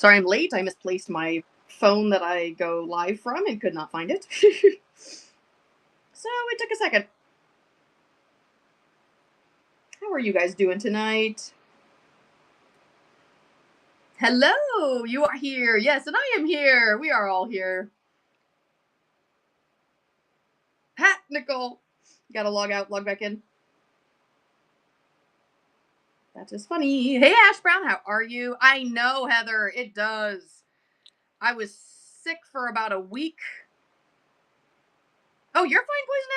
Sorry I'm late. I misplaced my phone that I go live from and could not find it. So it took a second. How are you guys doing tonight? Hello, you are here. Yes, and I am here. We are all here. Pat, Nicole. Gotta log out, log back in. That is funny. Hey, Ash Brown, how are you? I know, Heather, it does. I was sick for about a week. Oh, you're fine, Poison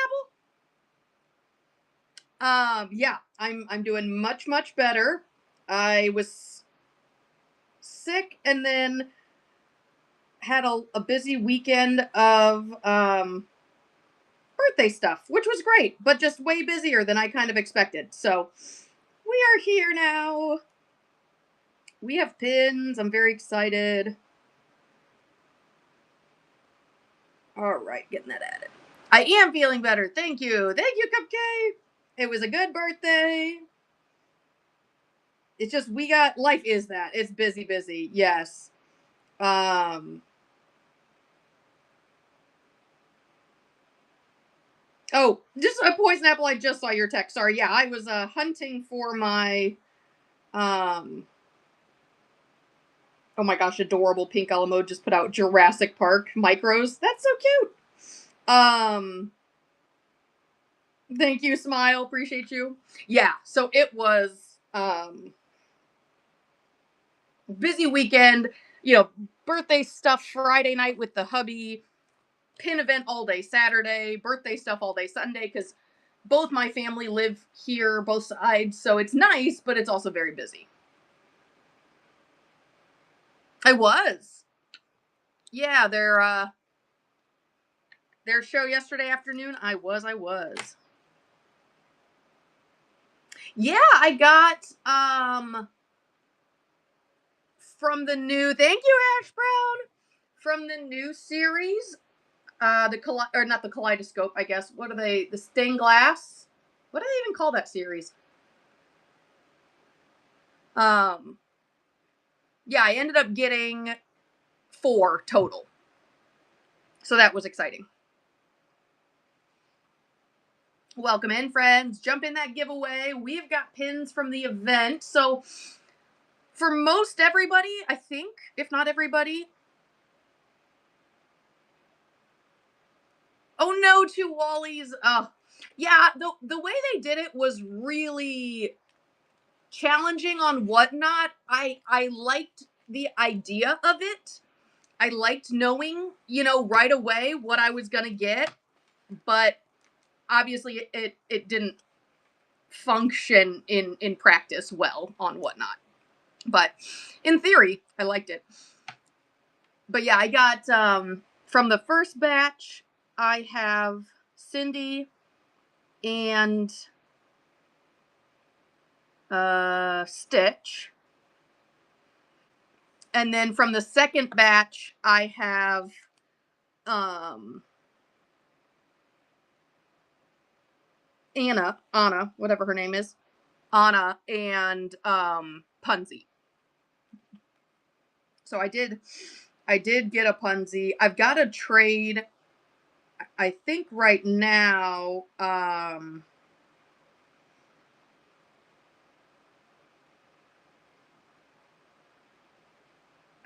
Apple? Yeah, I'm doing much better. I was sick and then had a busy weekend of birthday stuff, which was great, but just way busier than I kind of expected. So we are here now. We have pins. I'm very excited. All right, getting that added. I am feeling better. Thank you. Thank you, Cupcake. It was a good birthday. It's just life is that. It's busy. Yes. Um Oh, just a Poison Apple. I just saw your text. Sorry. Yeah, I was hunting for my um oh my gosh, adorable Pink Alamo just put out Jurassic Park micros. That's so cute. Um Thank you, Smile. Appreciate you. Yeah, so it was busy weekend, birthday stuff Friday night with the hubby, pin event all day Saturday, birthday stuff all day Sunday cuz both my family live here, both sides, so it's nice, but it's also very busy. I was. Yeah, their show yesterday afternoon. I was. Yeah, I got from the new. Thank you, Ash Brown. From the new series, or not the Kaleidoscope, I guess. What are they? The stained glass. What do they even call that series? Um, yeah, I ended up getting 4 total, so that was exciting. Welcome in, friends. Jump in that giveaway. We've got pins from the event, so for most everybody, I think, if not everybody. Oh no, to Wally's. Yeah, the way they did it was really challenging on Whatnot. I liked the idea of it. I liked knowing, right away what I was gonna get, but obviously it didn't function in practice well on Whatnot. But in theory, I liked it. But yeah, I got from the first batch, I have Cindy and Stitch. And then from the second batch, I have Anna, whatever her name is. Anna and Punzi. So I did get a Punzi. I've got a trade. I think right now, I've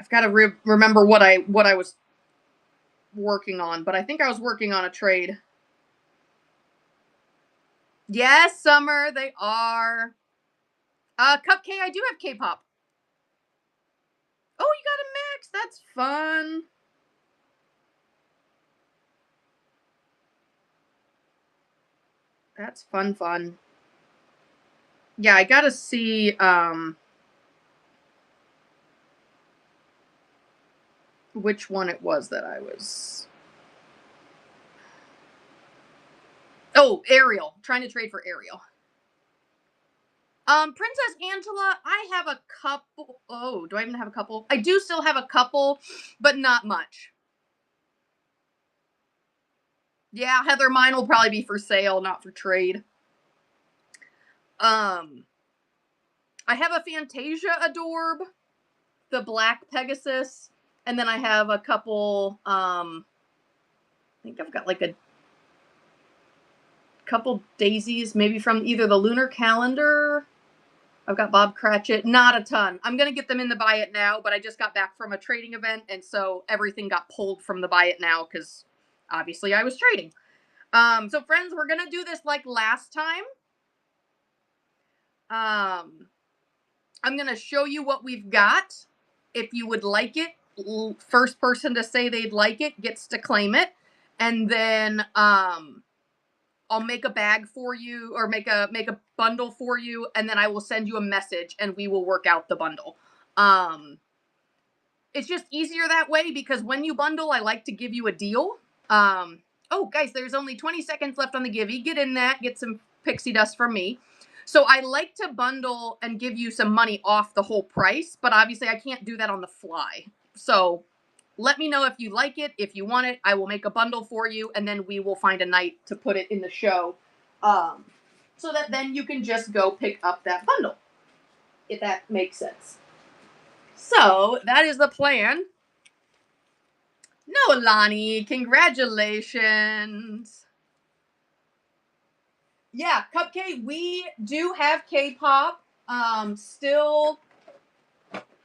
got to remember what I was working on, but I think I was working on a trade. Yes, Summer, they are. Cupcake, I do have K-pop. Oh, you got a Max. That's fun. That's fun. Yeah, I gotta see which one it was that I was. Oh, Ariel. Trying to trade for Ariel. Princess Angela, I have a couple. Oh, do I even have a couple? I do still have a couple, but not much. Yeah, Heather, mine will probably be for sale, not for trade. I have a Fantasia Adorb. the black Pegasus, and then I have a couple, I think I've got like a couple daisies, maybe from either the lunar calendar. I've got Bob Cratchit, not a ton. I'm going to get them in the buy it now, but I just got back from a trading event, and so everything got pulled from the buy it now because obviously I was trading. So friends, we're going to do this like last time. I'm going to show you what we've got. If you would like it, first person to say they'd like it gets to claim it. And then I'll make a bag for you, or make a bundle for you, and then I will send you a message and we will work out the bundle. It's just easier that way because when you bundle, I like to give you a deal. Oh, guys, there's only 20 seconds left on the Givey. Get in that, get some pixie dust from me. So I like to bundle and give you some money off the whole price, but obviously I can't do that on the fly. So let me know if you like it. If you want it, I will make a bundle for you, and then we will find a night to put it in the show, so that then you can just go pick up that bundle, if that makes sense. So that is the plan. No, Lonnie, congratulations. Yeah, Cupcake, we do have K-pop still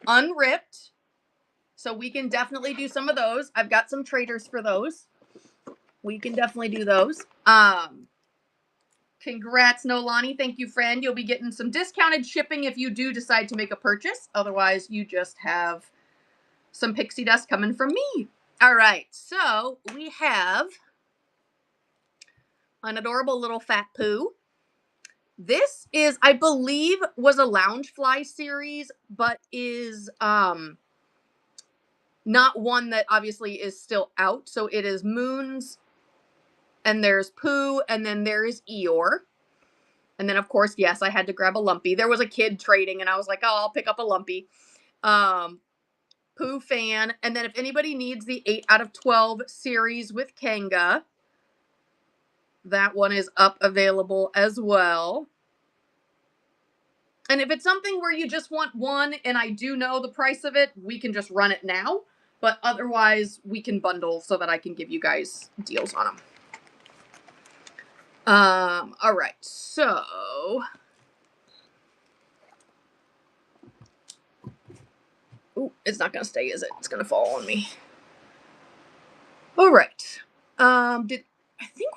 unripped. So we can definitely do some of those. I've got some traders for those. We can definitely do those. Congrats, Nolani. Thank you, friend. You'll be getting some discounted shipping if you do decide to make a purchase. Otherwise, you just have some pixie dust coming from me. All right, so we have an adorable little fat poo. This is, I believe, was a Loungefly series, but is not one that obviously is still out. So it is Moons, and there's Pooh, and then there is Eeyore. And then, of course, yes, I had to grab a Lumpy. There was a kid trading, and I was like, oh, I'll pick up a Lumpy. Pooh fan. And then if anybody needs the 8 out of 12 series with Kanga, that one is up available as well. And if it's something where you just want one and I do know the price of it, we can just run it now. But otherwise, we can bundle so that I can give you guys deals on them. All right, so ooh, it's not gonna stay, is it? It's gonna fall on me. All right. I think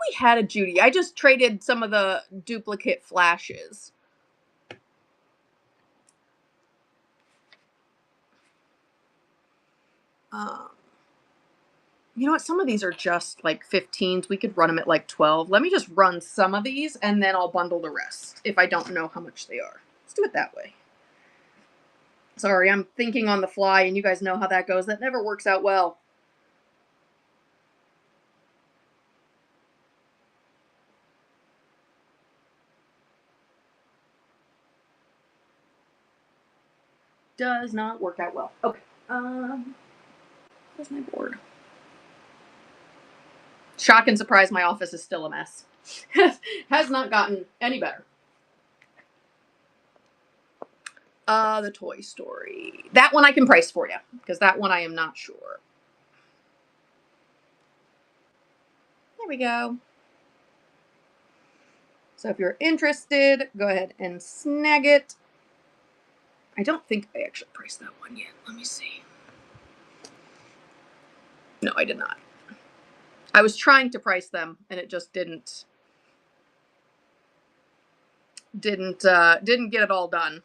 we had a Judy. I just traded some of the duplicate flashes. You know what? Some of these are just like 15s. We could run them at like 12. Let me just run some of these and then I'll bundle the rest if I don't know how much they are. Let's do it that way. Sorry, I'm thinking on the fly, and you guys know how that goes. That never works out well. Does not work out well. Okay. Where's my board? Shock and surprise, my office is still a mess. Has not gotten any better. The Toy Story. That one I can price for you, because that one I am not sure. There we go. So if you're interested, go ahead and snag it. I don't think I actually priced that one yet. Let me see. No, I did not. I was trying to price them, and it just didn't get it all done.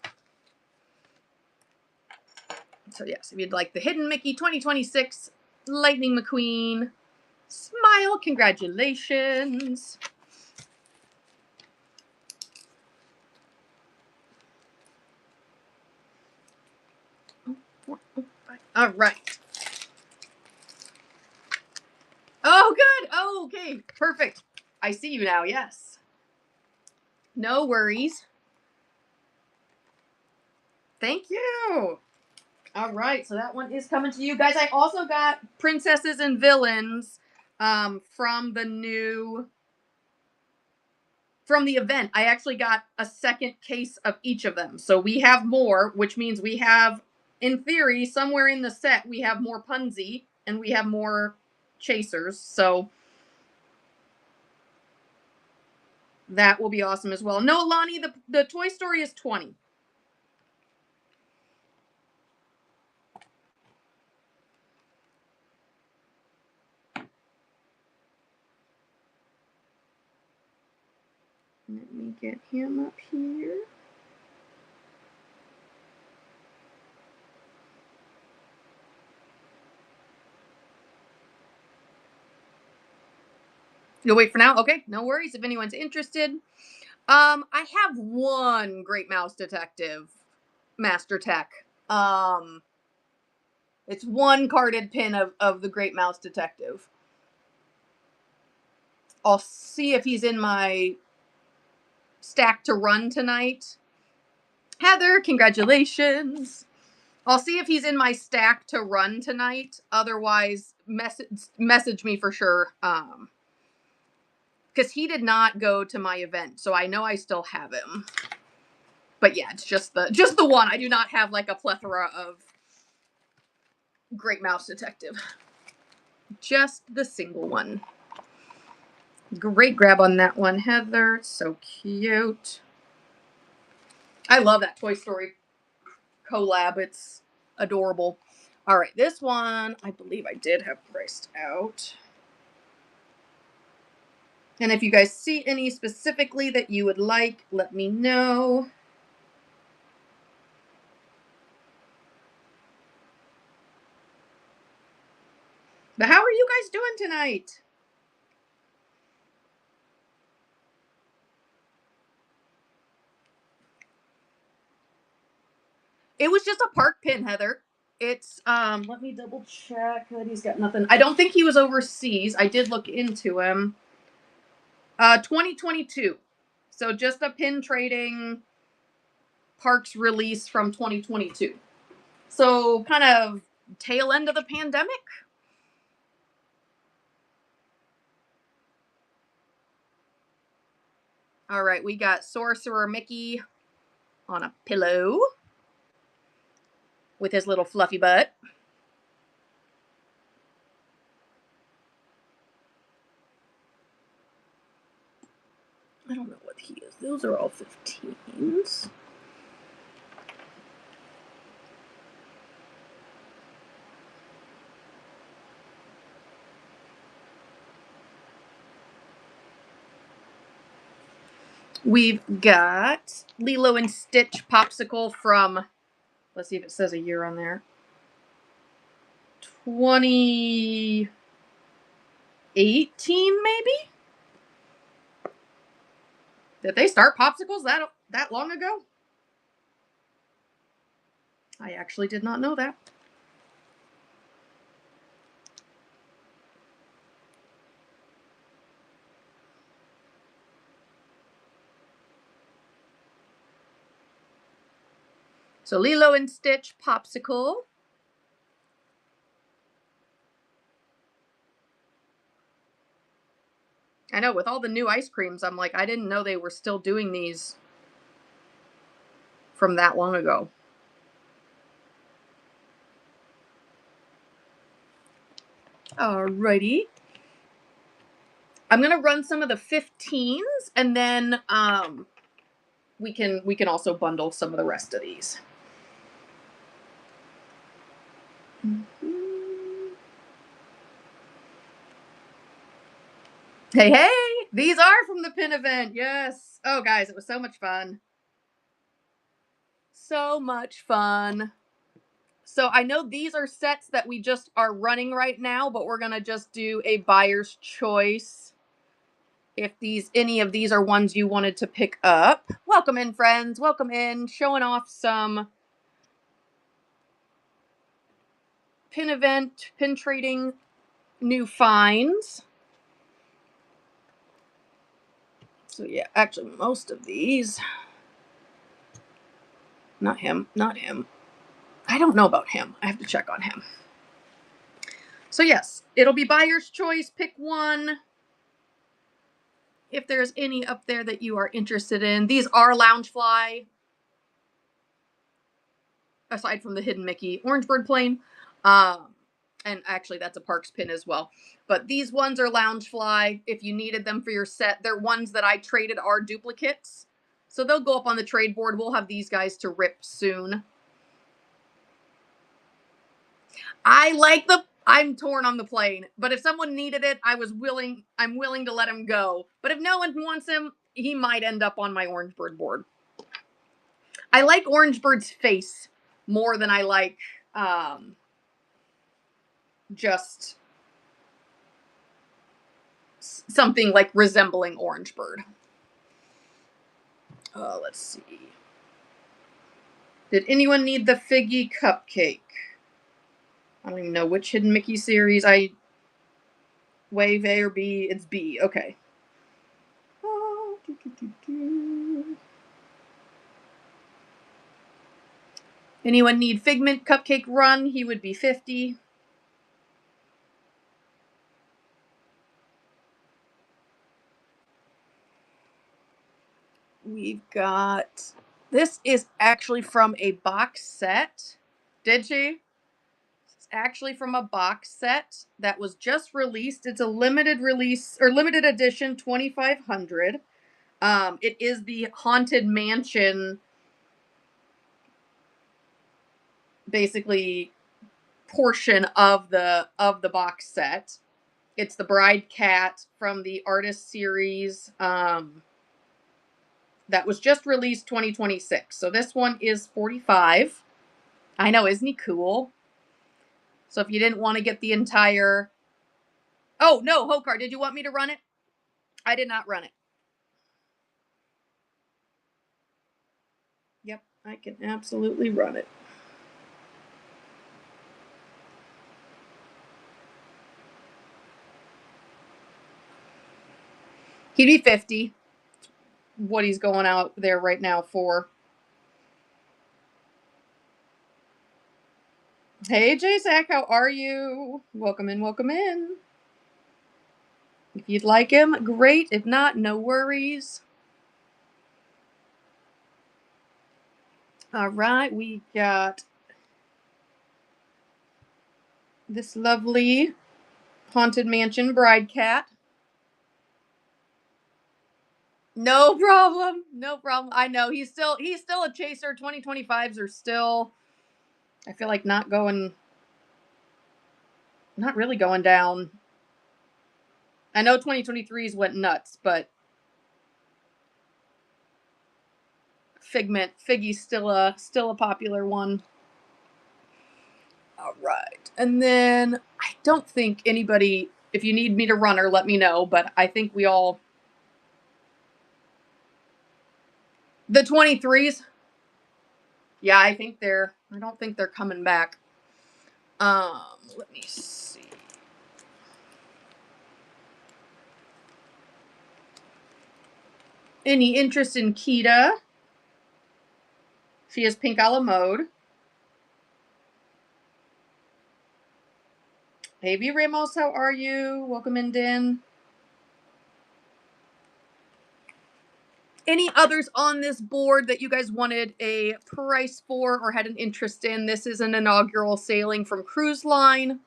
So yes, if you'd like the Hidden Mickey 2026 Lightning McQueen, smile, congratulations. All right. Oh, good. Oh, okay. Perfect. I see you now. Yes. No worries. Thank you. All right. So that one is coming to you guys. I also got Princesses and Villains from the event. I actually got a second case of each of them. So we have more, which means we have in theory, somewhere in the set, we have more Punzi and we have more Chasers. So that will be awesome as well. No, Lonnie, the Toy Story is 20. Let me get him up here. You'll wait for now? Okay, no worries if anyone's interested. I have one Great Mouse Detective Master Tech. It's one carded pin of the Great Mouse Detective. I'll see if he's in my stack to run tonight. Heather, congratulations. I'll see if he's in my stack to run tonight. Otherwise, message me for sure. Because he did not go to my event, so I know I still have him. But yeah, it's just the one. I do not have like a plethora of Great Mouse Detective. Just the single one. Great grab on that one, Heather. So cute. I love that Toy Story collab. It's adorable. All right, this one I believe I did have priced out. And if you guys see any specifically that you would like, let me know. But how are you guys doing tonight? It was just a park pin, Heather. It's let me double check that he's got nothing. I don't think he was overseas. I did look into him. 2022. So just a pin trading parks release from 2022. So kind of tail end of the pandemic. All right, we got Sorcerer Mickey on a pillow with his little fluffy butt. I don't know what he is. Those are all 15s. We've got Lilo and Stitch Popsicle from, let's see if it says a year on there, 2018 maybe? Did they start Popsicles that long ago? I actually did not know that. So Lilo and Stitch Popsicle. I know, with all the new ice creams, I'm like, I didn't know they were still doing these from that long ago. Alrighty. I'm gonna run some of the 15s, and then we can also bundle some of the rest of these. Hey, hey! These are from the pin event. Yes. Oh, guys, it was so much fun. So much fun. So I know these are sets that we just are running right now, but we're gonna just do a buyer's choice. If any of these are ones you wanted to pick up. Welcome in, friends. Welcome in. Showing off some pin event, pin trading new finds. So yeah, actually most of these. Not him. I don't know about him. I have to check on him. So yes, it'll be buyer's choice. Pick one. If there's any up there that you are interested in. These are Loungefly aside from the hidden Mickey Orange Bird plane. And actually that's a Parks pin as well. But these ones are Loungefly. If you needed them for your set, they're ones that I traded are duplicates. So they'll go up on the trade board. We'll have these guys to rip soon. I'm torn on the plane, but if someone needed it, I'm willing to let him go. But if no one wants him, he might end up on my Orange Bird board. I like Orange Bird's face more than I like just something like resembling Orange Bird. Let's see. Did anyone need the Figgy Cupcake? I don't even know which Hidden Mickey series. Wave A or B? It's B. Okay. Anyone need Figment Cupcake Run? He would be 50. We've got... This is actually from a box set. Did she? It's actually from a box set that was just released. It's a limited release or limited edition 2500. It is the Haunted Mansion, basically, portion of the box set. It's the Bride Cat from the Artist series that was just released 2026. So this one is 45. I know, isn't he cool? So if you didn't want to get the entire... Oh, no, Hokar, did you want me to run it? I did not run it. Yep, I can absolutely run it. He'd be 50. What he's going out there right now for. Hey, J-Sack, how are you? Welcome in, welcome in. If you'd like him, great. If not, no worries. All right, we got this lovely Haunted Mansion Bride Cat. No problem. No problem. I know he's still a chaser. 2025s are still, I feel like, not really going down. I know 2023s went nuts, but Figgy's still a popular one. All right. And then I don't think anybody, if you need me to run her, let me know, but I think we all... The 23s? Yeah, I don't think they're coming back. Let me see. Any interest in Kita? She is pink a la mode. Hey, V. Ramos, how are you? Welcome in, Din. Any others on this board that you guys wanted a price for or had an interest in? This is an inaugural sailing from Cruise Line.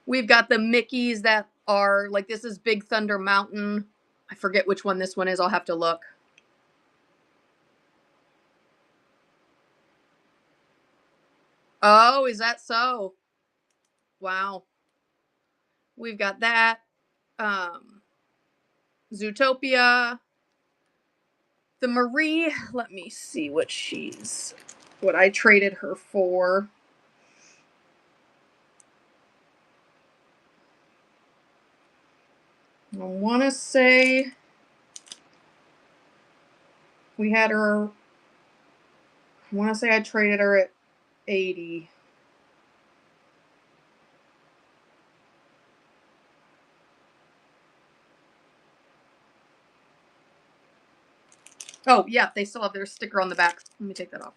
We've got the Mickeys that are, like, this is Big Thunder Mountain. I forget which one this one is. I'll have to look. Oh, is that so? Wow. We've got that. Zootopia. The Marie, let me see what I traded her for. I want to say we had her, I want to say I traded her at 80. Oh, yeah, they still have their sticker on the back. Let me take that off.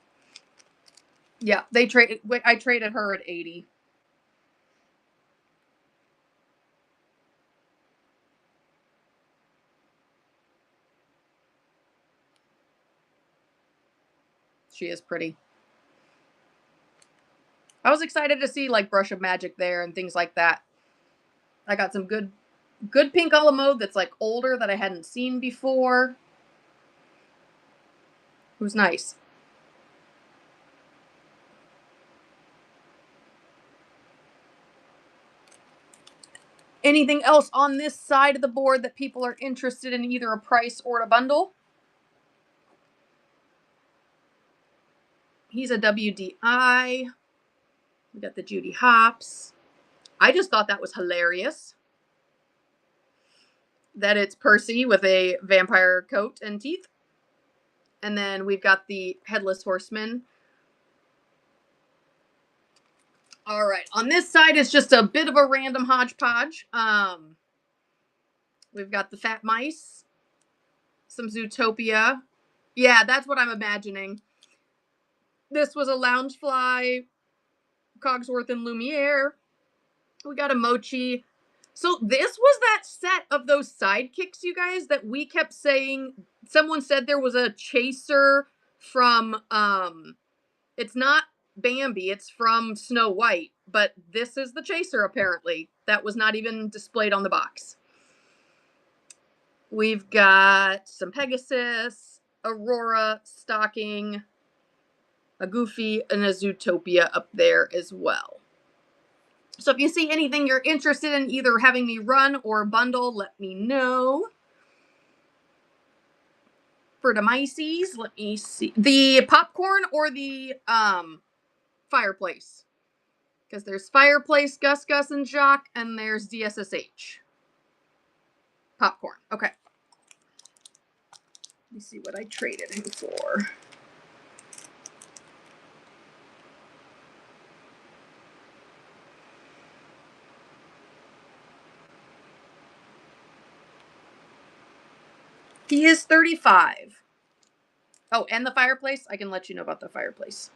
Yeah, I traded her at 80. She is pretty. I was excited to see like Brush of Magic there and things like that. I got some good pink a la mode that's like older that I hadn't seen before. It was nice. Anything else on this side of the board that people are interested in either a price or a bundle? He's a WDI. We got the Judy Hopps. I just thought that was hilarious. That it's Percy with a vampire coat and teeth. And then we've got the Headless Horseman. All right. On this side, it's just a bit of a random hodgepodge. We've got the Fat Mice. Some Zootopia. Yeah, that's what I'm imagining. This was a Loungefly, Cogsworth and Lumiere. We got a Mochi. So this was that set of those sidekicks, you guys, that we kept saying. Someone said there was a chaser from, it's not Bambi, it's from Snow White, but this is the chaser apparently. That was not even displayed on the box. We've got some Pegasus, Aurora, Stocking, a Goofy, and a Zootopia up there as well. So if you see anything you're interested in either having me run or bundle, let me know. For the Mices, let me see. The popcorn or the fireplace? Because there's Fireplace, Gus Gus and Jacques, and there's DSSH. Popcorn. Okay. Let me see what I traded him for. He is 35. Oh, and the fireplace? I can let you know about the fireplace.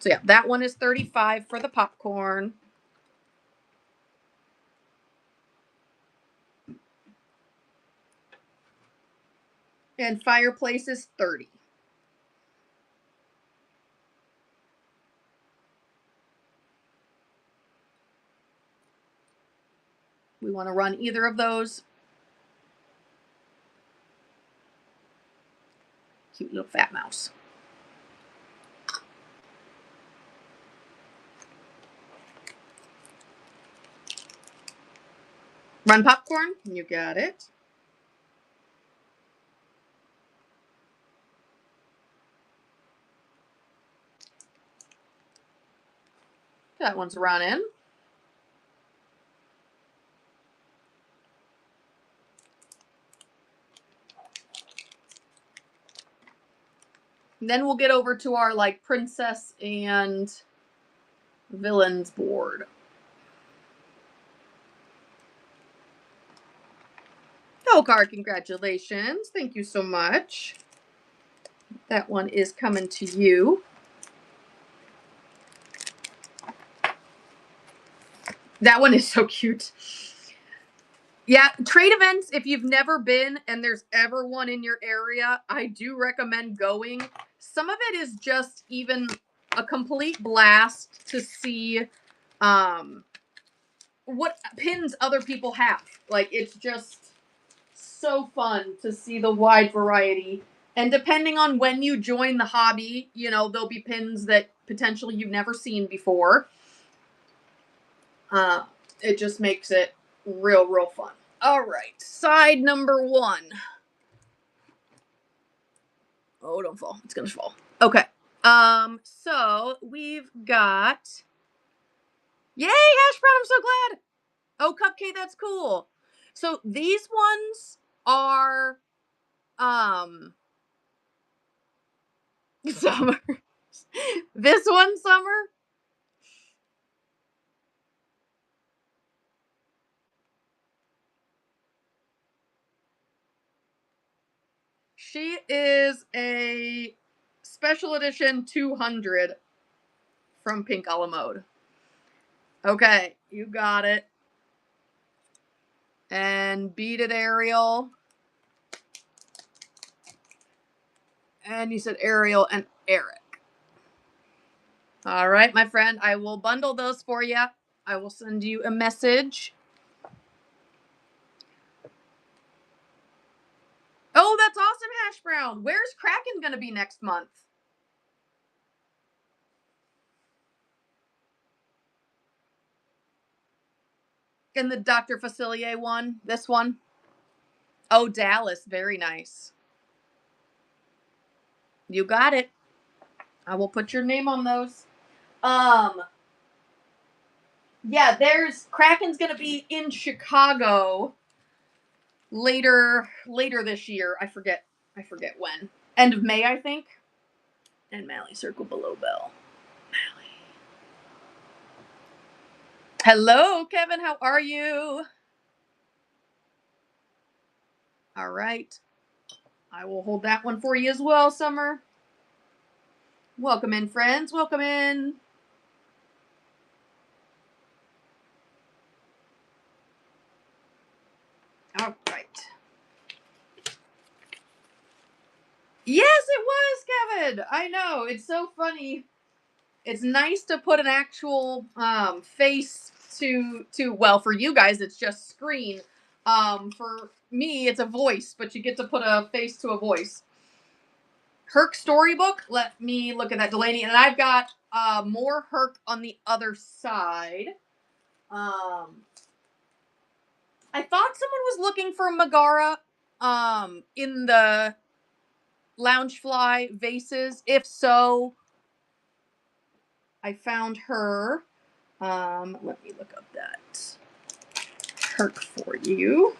So yeah, that one is 35 for the popcorn. And fireplace is 30. We want to run either of those. Cute little fat mouse. Run popcorn. You got it. That one's running. Then we'll get over to our like princess and villains board. Oh, card, congratulations. Thank you so much. That one is coming to you. That one is so cute. Yeah, trade events, if you've never been and there's ever one in your area, I do recommend going. Some of it is just even a complete blast to see what pins other people have. Like, it's just so fun to see the wide variety. And depending on when you join the hobby, you know, there'll be pins that potentially you've never seen before. It just makes it real fun. All right, side number 1. Oh, don't fall. It's gonna fall. Okay. So we've got. Yay, hash brown! I'm so glad. Oh, Cupcake, that's cool. So these ones are Summer. This one, Summer. She is a special edition 200 from Pink a la Mode. Okay, you got it. And Beat It, Ariel. And you said Ariel and Eric. All right, my friend. I will bundle those for you. I will send you a message. Oh, that's awesome, Hash Brown. Where's Kraken going to be next month? In the Dr. Facilier one? This one? Oh, Dallas. Very nice. You got it. I will put your name on those. Yeah, there's Kraken's going to be in Chicago later this year. I forget when. End of May, I think. And Mally, circle below bell. Mally. Hello, Kevin. How are you? All right. I will hold that one for you as well, Summer. Welcome in, friends. Welcome in. All right. Yes, it was, Kevin. I know. It's so funny. It's nice to put an actual face to well, for you guys it's just screen. For me it's a voice, but you get to put a face to a voice. Herc storybook. Let me look at that, Delaney. And I've got more Herc on the other side. I thought someone was looking for Megara in the Loungefly vases. If so, I found her. Let me look up that Herc for you.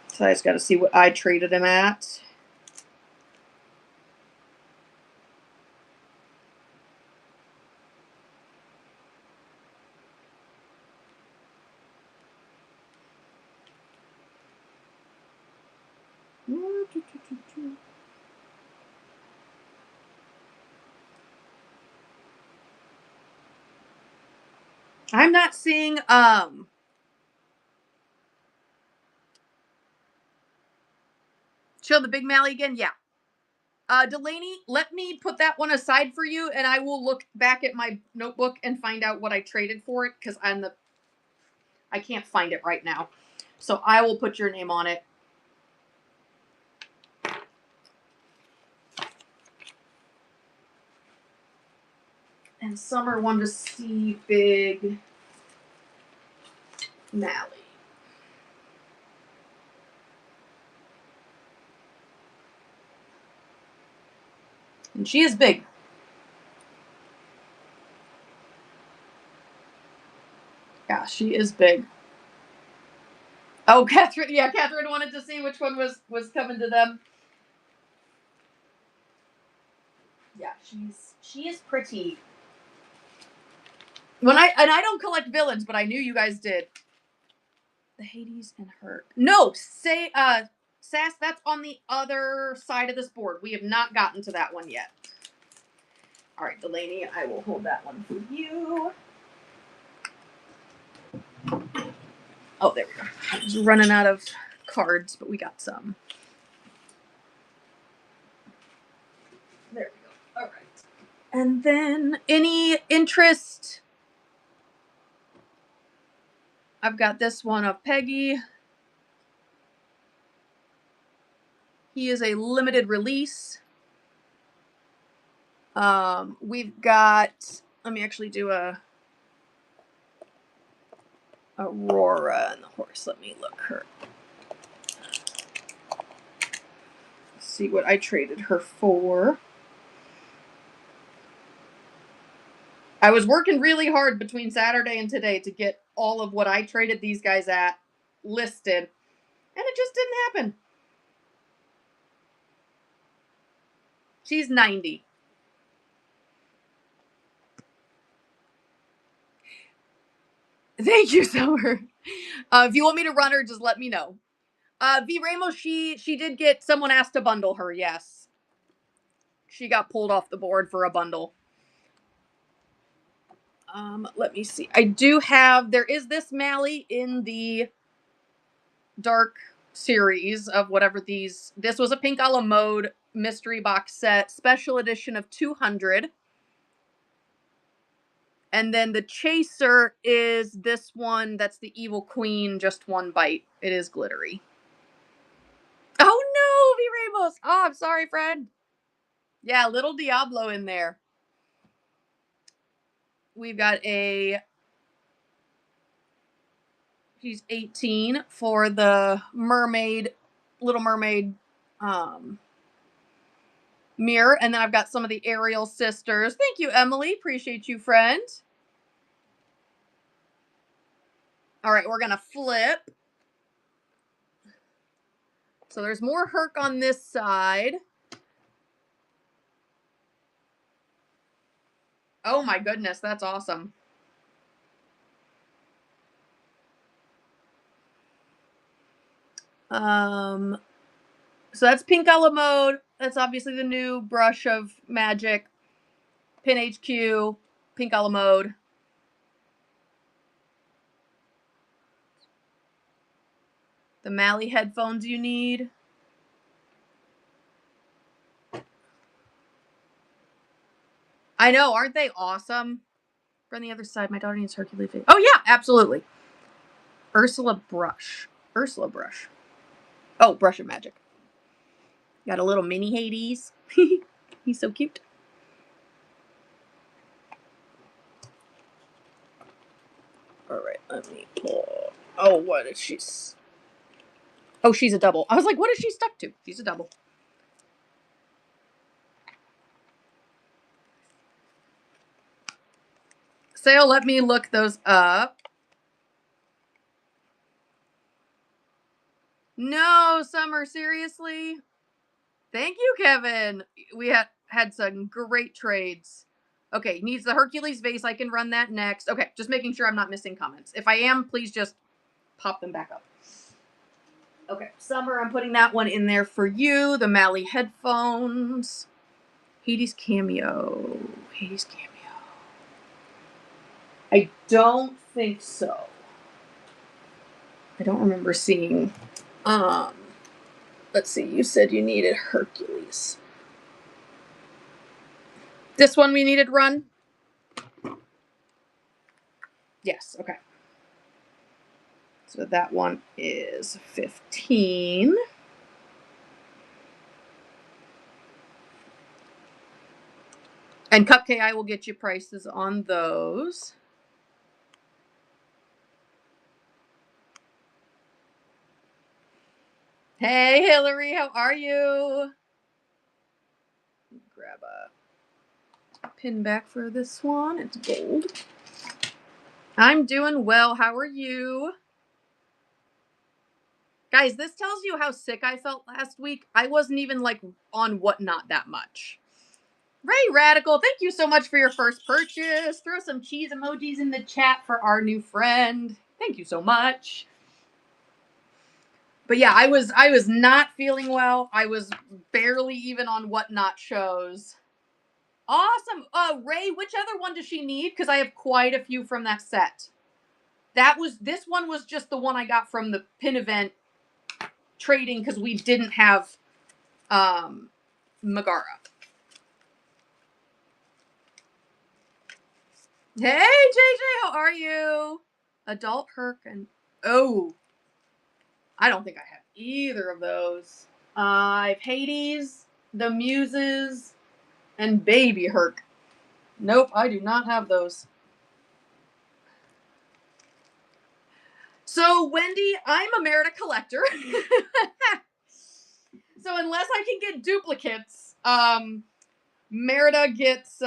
So I just got to see what I traded him at. I'm not seeing show the big Mally again. Yeah. Delaney, let me put that one aside for you, and I will look back at my notebook and find out what I traded for it, because I can't find it right now. So I will put your name on it. And Summer wanted to see big Mally. And she is big. Yeah, she is big. Oh, Catherine. Yeah, Catherine wanted to see which one was coming to them. Yeah, she is pretty. I don't collect villains, but I knew you guys did. The Hades and her. No, say Sass, that's on the other side of this board. We have not gotten to that one yet. All right, Delaney, I will hold that one for you. Oh, there we go. I was running out of cards, but we got some. There we go. All right. And then any interest? I've got this one of Peggy. He is a limited release. We've got, let me actually do a Aurora and the horse. Let me look her. See what I traded her for. I was working really hard between Saturday and today to get all of what I traded these guys at listed, and it just didn't happen. She's 90. Thank you, Summer. If you want me to run her, just let me know. V Ramos, she did get, someone asked to bundle her. Yes, she got pulled off the board for a bundle. Let me see. I do have, there is this Mally in the dark series of whatever these, this was a pink a la mode mystery box set, special edition of 200. And then the chaser is this one that's the Evil Queen, just one bite. It is glittery. Oh no, V Rainbows. Oh, I'm sorry, friend. Yeah, little Diablo in there. We've got she's 18 for the mermaid, Little Mermaid mirror. And then I've got some of the Ariel sisters. Thank you, Emily. Appreciate you, friend. All right, we're going to flip. So there's more Herc on this side. Oh my goodness, that's awesome. So that's Pink a la Mode. That's obviously the new brush of magic. Pin HQ, Pink a la Mode. The Mally headphones you need. I know, aren't they awesome? From the other side, my daughter needs Hercules. Oh yeah, absolutely. Ursula brush. Oh, brush of magic. Got a little mini Hades. He's so cute. All right, let me pull. Oh, what is she? Oh, she's a double. I was like, what is she stuck to? She's a double. Sale, let me look those up. No, Summer, seriously? Thank you, Kevin. We had some great trades. Okay, needs the Hercules vase. I can run that next. Okay, just making sure I'm not missing comments. If I am, please just pop them back up. Okay, Summer, I'm putting that one in there for you. The Mally headphones. Hades cameo. I don't think so. I don't remember seeing. Let's see. You said you needed Hercules. This one we needed run? Yes, okay. So that one is 15. And Cupcake, I will get you prices on those. Hey, Hillary, how are you? Grab a pin back for this one. It's gold. I'm doing well. How are you? Guys, this tells you how sick I felt last week. I wasn't even like on Whatnot that much. Ray Radical, thank you so much for your first purchase. Throw some cheese emojis in the chat for our new friend. Thank you so much. But yeah, I was not feeling well. I was barely even on Whatnot shows. Awesome. Ray, which other one does she need? Because I have quite a few from that set. This one was just the one I got from the pin event trading because we didn't have Megara. Hey JJ, how are you? Adult Herc and I don't think I have either of those. I've Hades, the Muses, and Baby Herc. Nope, I do not have those. So, Wendy, I'm a Merida collector. So, unless I can get duplicates, Merida gets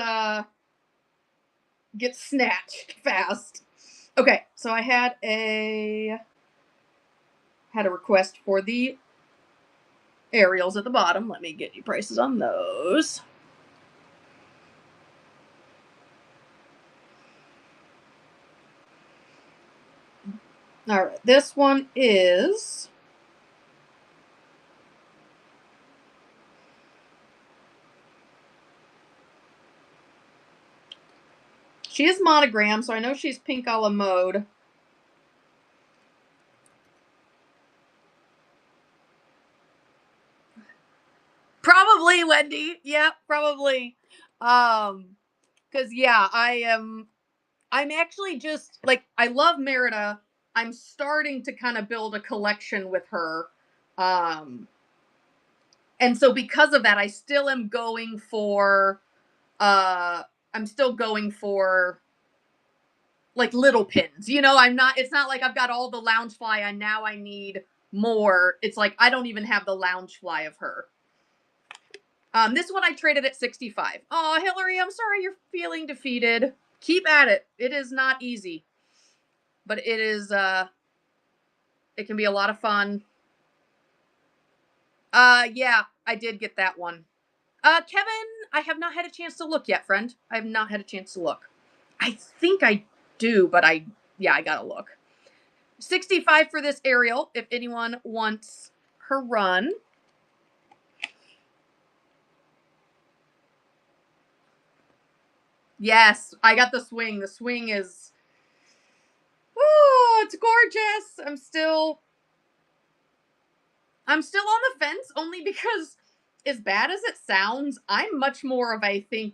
snatched fast. Okay, so I had a request for the Ariels at the bottom. Let me get you prices on those. All right, this one is she is monogram, so I know she's Pink a la Mode. Probably Probably Wendy. Yeah, probably. Because yeah, I'm actually just like I love Merida. I'm starting to kind of build a collection with her. Um and so because of that, I still am going for I'm still going for like little pins. You know, I'm not it's not like I've got all the Loungefly and now I need more. It's like I don't even have the Loungefly of her. This one I traded at 65. Oh, Hillary, I'm sorry you're feeling defeated. Keep at it. It is not easy. But it is it can be a lot of fun. Yeah, I did get that one. Kevin, I have not had a chance to look yet, friend. I have not had a chance to look. I think I do, but I gotta look. 65 for this Ariel, if anyone wants her run. Yes, I got the swing. The swing is oh, it's gorgeous. I'm still on the fence only because as bad as it sounds, I'm much more of I think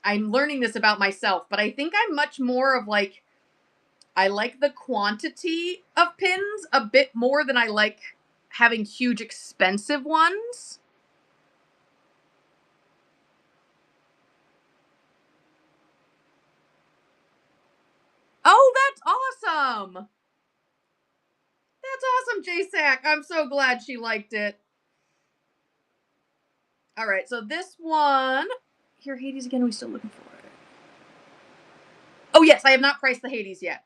I'm learning this about myself, but I think I'm much more of like I like the quantity of pins a bit more than I like having huge expensive ones. Oh, that's awesome. That's awesome, JSAC. I'm so glad she liked it. All right, so this one here, Hades again. Are we still looking for it? Oh yes, I have not priced the Hades yet.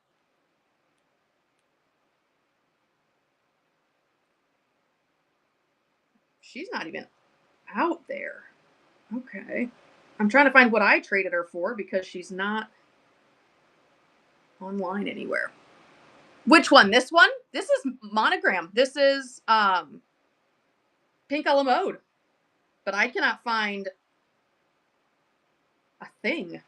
She's not even out there. Okay. I'm trying to find what I traded her for because she's not online anywhere. Which one? This one? This is Monogram. This is Pink a la Mode. But I cannot find a thing.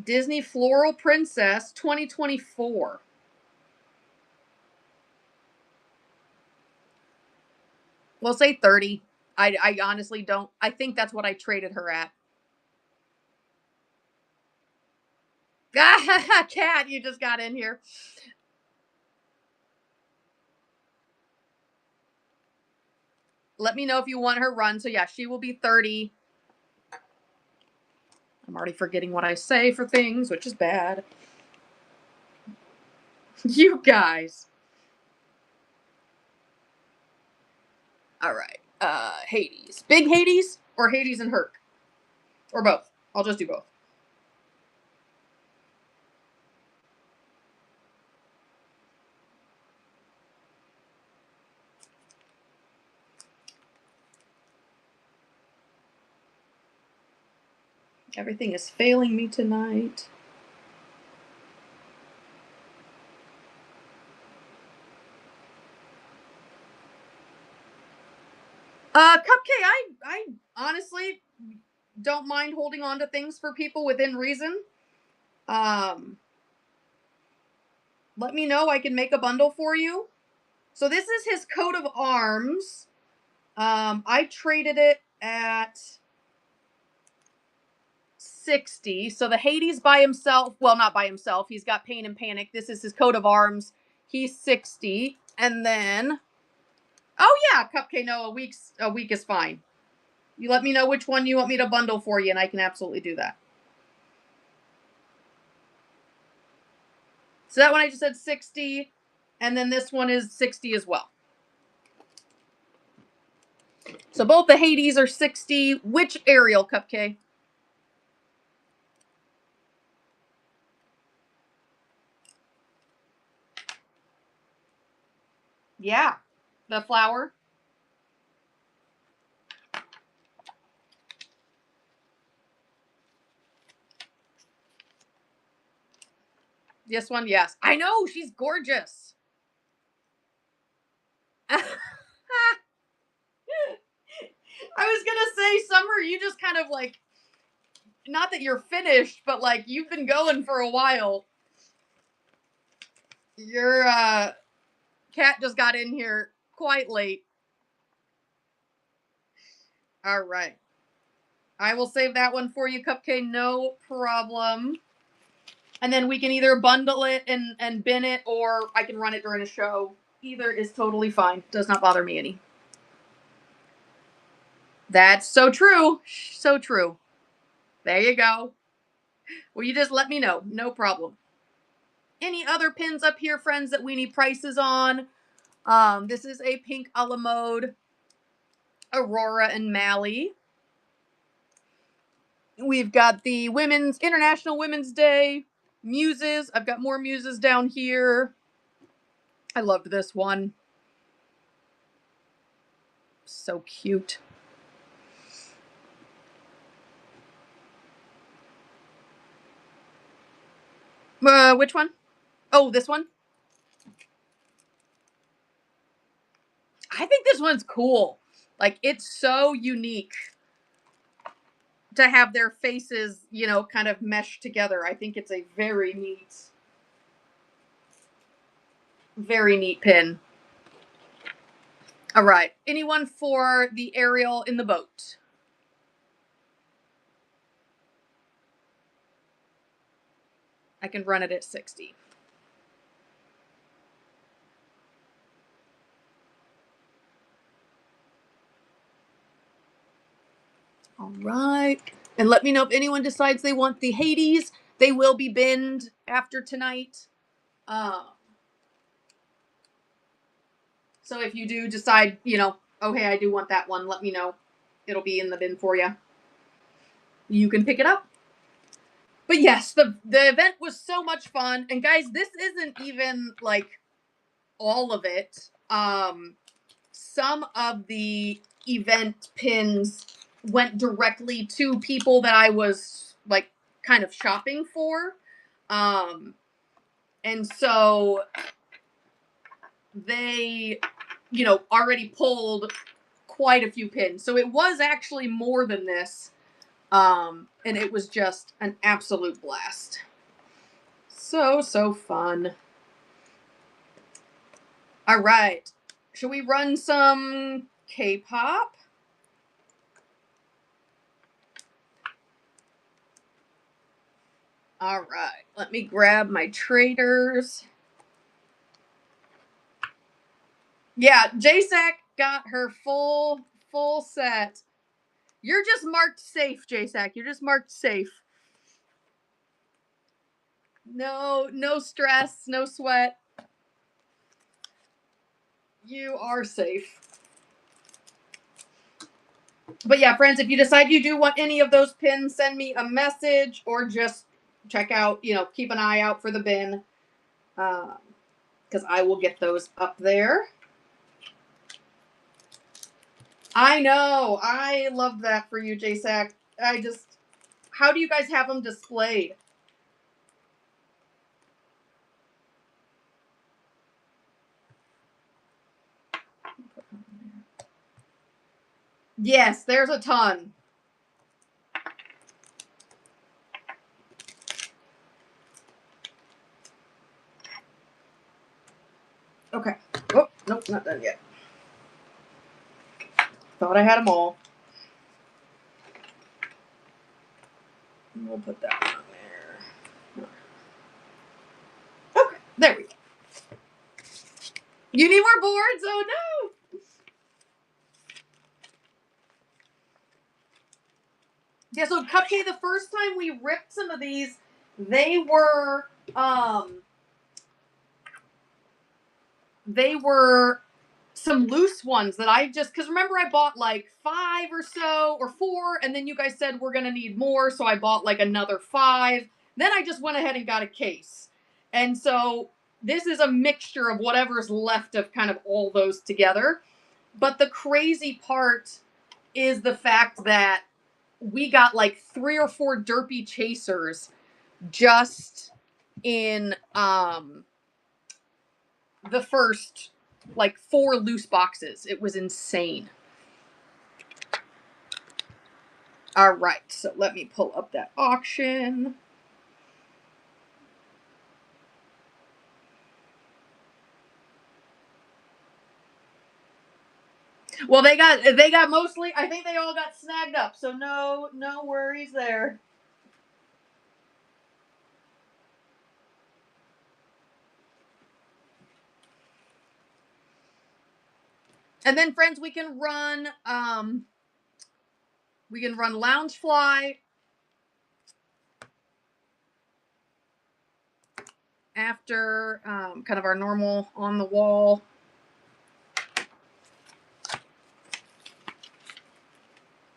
Disney Floral Princess 2024. We'll say 30. I honestly don't. I think that's what I traded her at. Cat, you just got in here. Let me know if you want her run. So yeah, she will be 30. I'm already forgetting what I say for things, which is bad. You guys. All right. Hades. Big Hades or Hades and Herc? Or both. I'll just do both. Everything is failing me tonight. Cupcake, I honestly don't mind holding on to things for people within reason. Let me know. I can make a bundle for you. So this is his coat of arms. I traded it at 60. So the Hades by himself, well, not by himself. He's got Pain and Panic. This is his coat of arms. He's 60. And then oh yeah, Cupcake, no, a week is fine. You let me know which one you want me to bundle for you and I can absolutely do that. So that one I just said 60 and then this one is 60 as well. So both the Hades are 60. Which Ariel, Cupcake? Yeah. The flower. This one, yes. I know, she's gorgeous. I was gonna say, Summer, you just kind of like, not that you're finished, but like you've been going for a while. You're Cat just got in here quite late. All right. I will save that one for you, Cupcake. No problem. And then we can either bundle it and bin it, or I can run it during a show. Either is totally fine. Does not bother me any. That's so true. So true. There you go. Well, you just let me know. No problem. Any other pins up here, friends, that we need prices on? This is a pink a la mode Aurora and Mally. We've got the International Women's Day muses. I've got more muses down here. I loved this one. So cute. Which one? Oh, this one? I think this one's cool. Like, it's so unique to have their faces, you know, kind of meshed together. I think it's a very neat pin. All right. Anyone for the Ariel in the boat? I can run it at 60. All right. And let me know if anyone decides they want the Hades. They will be binned after tonight. So if you do decide, you know, oh, hey, I do want that one, let me know. It'll be in the bin for you. You can pick it up. But yes, the event was so much fun. And guys, this isn't even like all of it. Some of the event pins went directly to people that I was like kind of shopping for. And so they, you know, already pulled quite a few pins. So it was actually more than this. And it was just an absolute blast. So fun. All right. Should we run some K-pop? All right. Let me grab my traders. Yeah, JSAC got her full set. You're just marked safe, JSAC. You're just marked safe. No stress, no sweat. You are safe. But yeah, friends, if you decide you do want any of those pins, send me a message or just check out, you know, keep an eye out for the bin. Because I will get those up there. I know. I love that for you, JSAC. How do you guys have them displayed? Yes, there's a ton. Okay. Oh, nope, not done yet. Thought I had them all. We'll put that one on there. Okay, there we go. You need more boards? Oh no! Yeah, so Cupcake, the first time we ripped some of these, they were some loose ones that I just, because remember I bought like 5 or so, or 4, and then you guys said we're going to need more, so I bought like another 5. Then I just went ahead and got a case. And so this is a mixture of whatever's left of kind of all those together. But the crazy part is the fact that we got like 3 or 4 derpy chasers just in the first like 4 loose boxes. It was insane. All right, so let me pull up that auction. Well, they got mostly. I think they all got snagged up, so no worries there. And then, friends, we can run Loungefly after kind of our normal on the wall.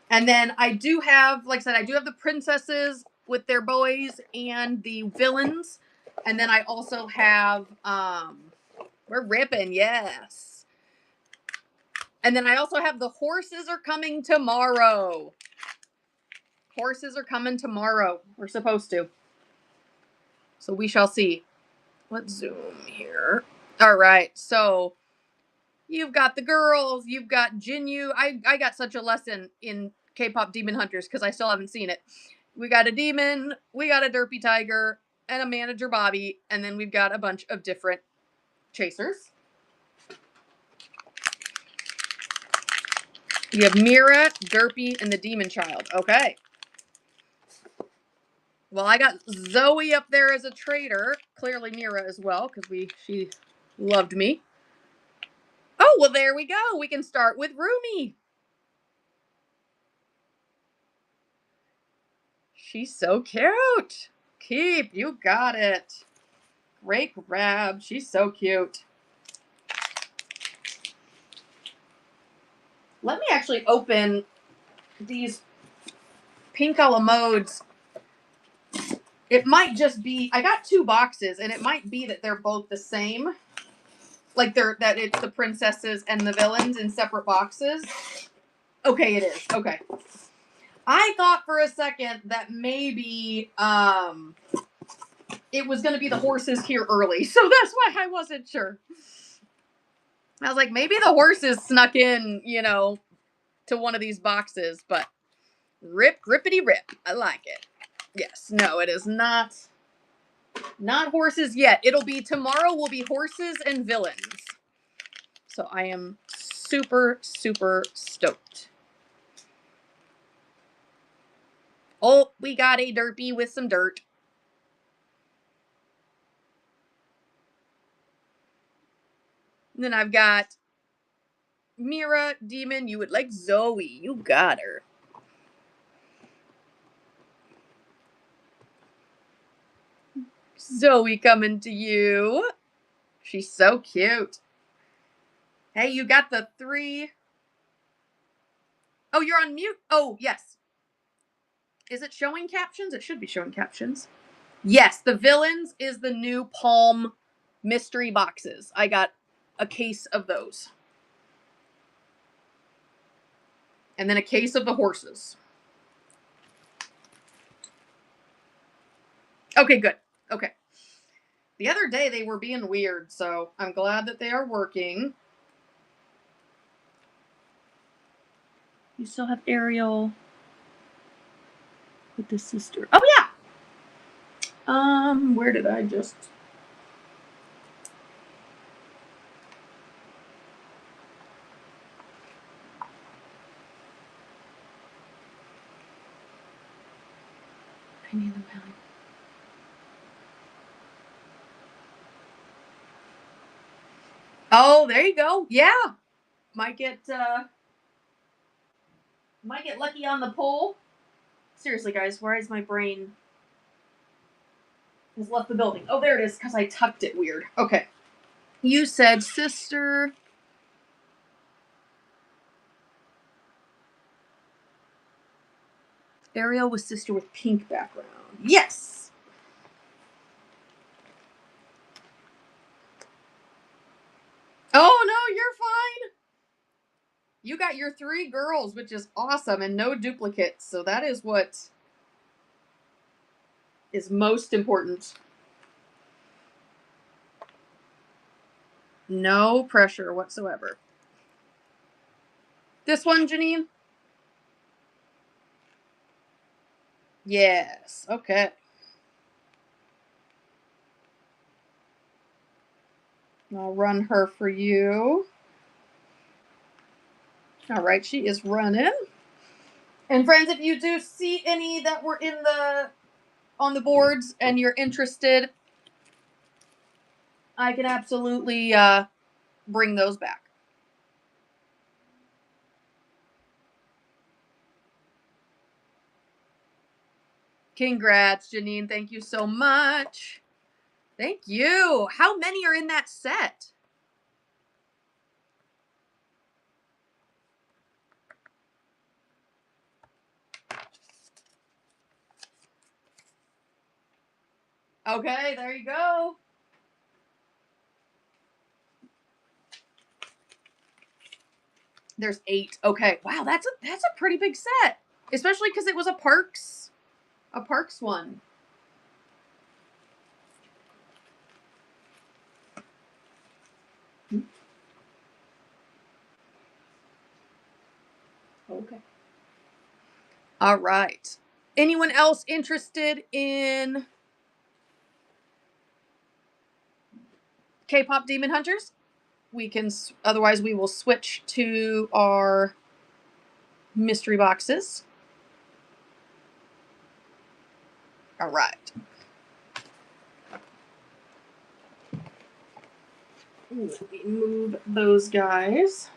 And then I do have, like I said, I do have the princesses with their boys and the villains. And then I also have we're ripping, yes. And then I also have the horses are coming tomorrow. Horses are coming tomorrow. We're supposed to. So we shall see. Let's zoom here. All right. So you've got the girls. You've got Jinyu. I got such a lesson in K-pop Demon Hunters because I still haven't seen it. We got a demon. We got a derpy tiger and a manager Bobby. And then we've got a bunch of different chasers. You have Mira, Derpy, and the Demon Child. Okay. Well, I got Zoe up there as a traitor. Clearly Mira as well, because she loved me. Oh, well, there we go. We can start with Rumi. She's so cute. Keep, you got it. Great grab. She's so cute. Let me actually open these pink a la modes. It might just be, I got 2 boxes, and it might be that they're both the same. Like that it's the princesses and the villains in separate boxes. Okay, it is. Okay. I thought for a second that maybe it was going to be the horses here early. So that's why I wasn't sure. I was like, maybe the horses snuck in, to one of these boxes, but rippity rip. I like it. Yes. No, it is not horses yet. It'll be tomorrow will be horses and villains. So I am super, super stoked. Oh, we got a derpy with some dirt. And then I've got Mira, Demon. You would like Zoe. You got her. Zoe coming to you. She's so cute. Hey, you got the 3. Oh, you're on mute. Oh, yes. Is it showing captions? It should be showing captions. Yes, the villains is the new Palm mystery boxes. I got a case of those. And then a case of the horses. Okay, good. Okay. The other day they were being weird, so I'm glad that they are working. You still have Ariel with the sister. Oh yeah. Where did I just? I need the valley. Oh, there you go. Yeah, might get lucky on the poll. Seriously, guys, where is my brain? Has left the building. Oh, there it is, because I tucked it weird. Okay. You said sister. Ariel was sister with pink background. Yes. Oh, no, you're fine. You got your 3 girls, which is awesome, and no duplicates. So that is what is most important. No pressure whatsoever. This one, Janine? Yes. Okay. I'll run her for you. All right, she is running. And friends, if you do see any that were on the boards and you're interested, I can absolutely bring those back. Congrats, Janine. Thank you so much. Thank you. How many are in that set? Okay, there you go. There's 8. Okay. Wow, that's a pretty big set. Especially because it was a Parks one. Okay. All right. Anyone else interested in K-pop Demon Hunters? We can, otherwise we will switch to our mystery boxes. All right. Let me move those guys.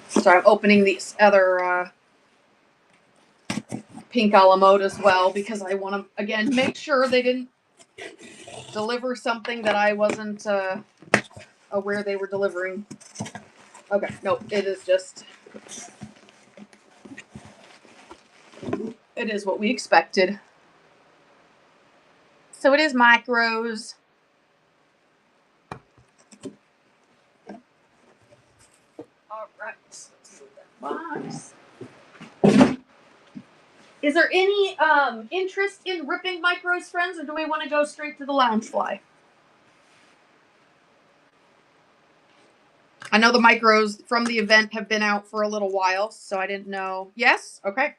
So I'm opening these other pink a la mode as well because I want to, again, make sure they didn't deliver something that I wasn't aware they were delivering. Okay, nope, it is just, it is what we expected. So it is micros. All right, let's move that box. Is there any interest in ripping micros, friends, or do we want to go straight to the Loungefly? I know the micros from the event have been out for a little while, so I didn't know. Yes? Okay.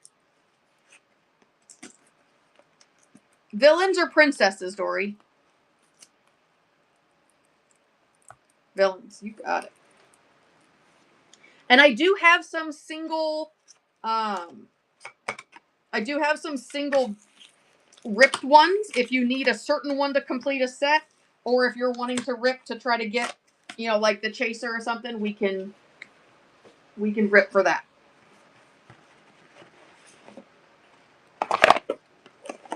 Villains or princesses, Dory? Villains, you got it. And I do have some single ripped ones if you need a certain one to complete a set, or if you're wanting to rip to try to get, like the chaser or something, we can rip for that.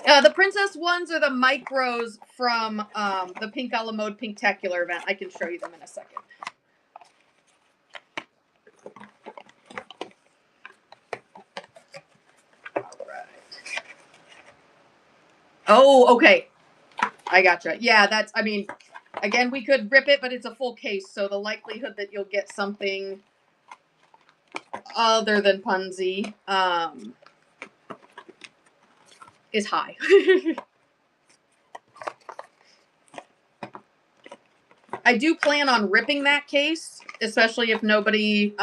The princess ones are the micros from the Pink a la Mode Pinktacular event. I can show you them in a second. All right. Oh, okay. I gotcha. Yeah, that's, I mean, again, we could rip it, but it's a full case, so the likelihood that you'll get something other than Punzi is high. I do plan on ripping that case, especially if nobody,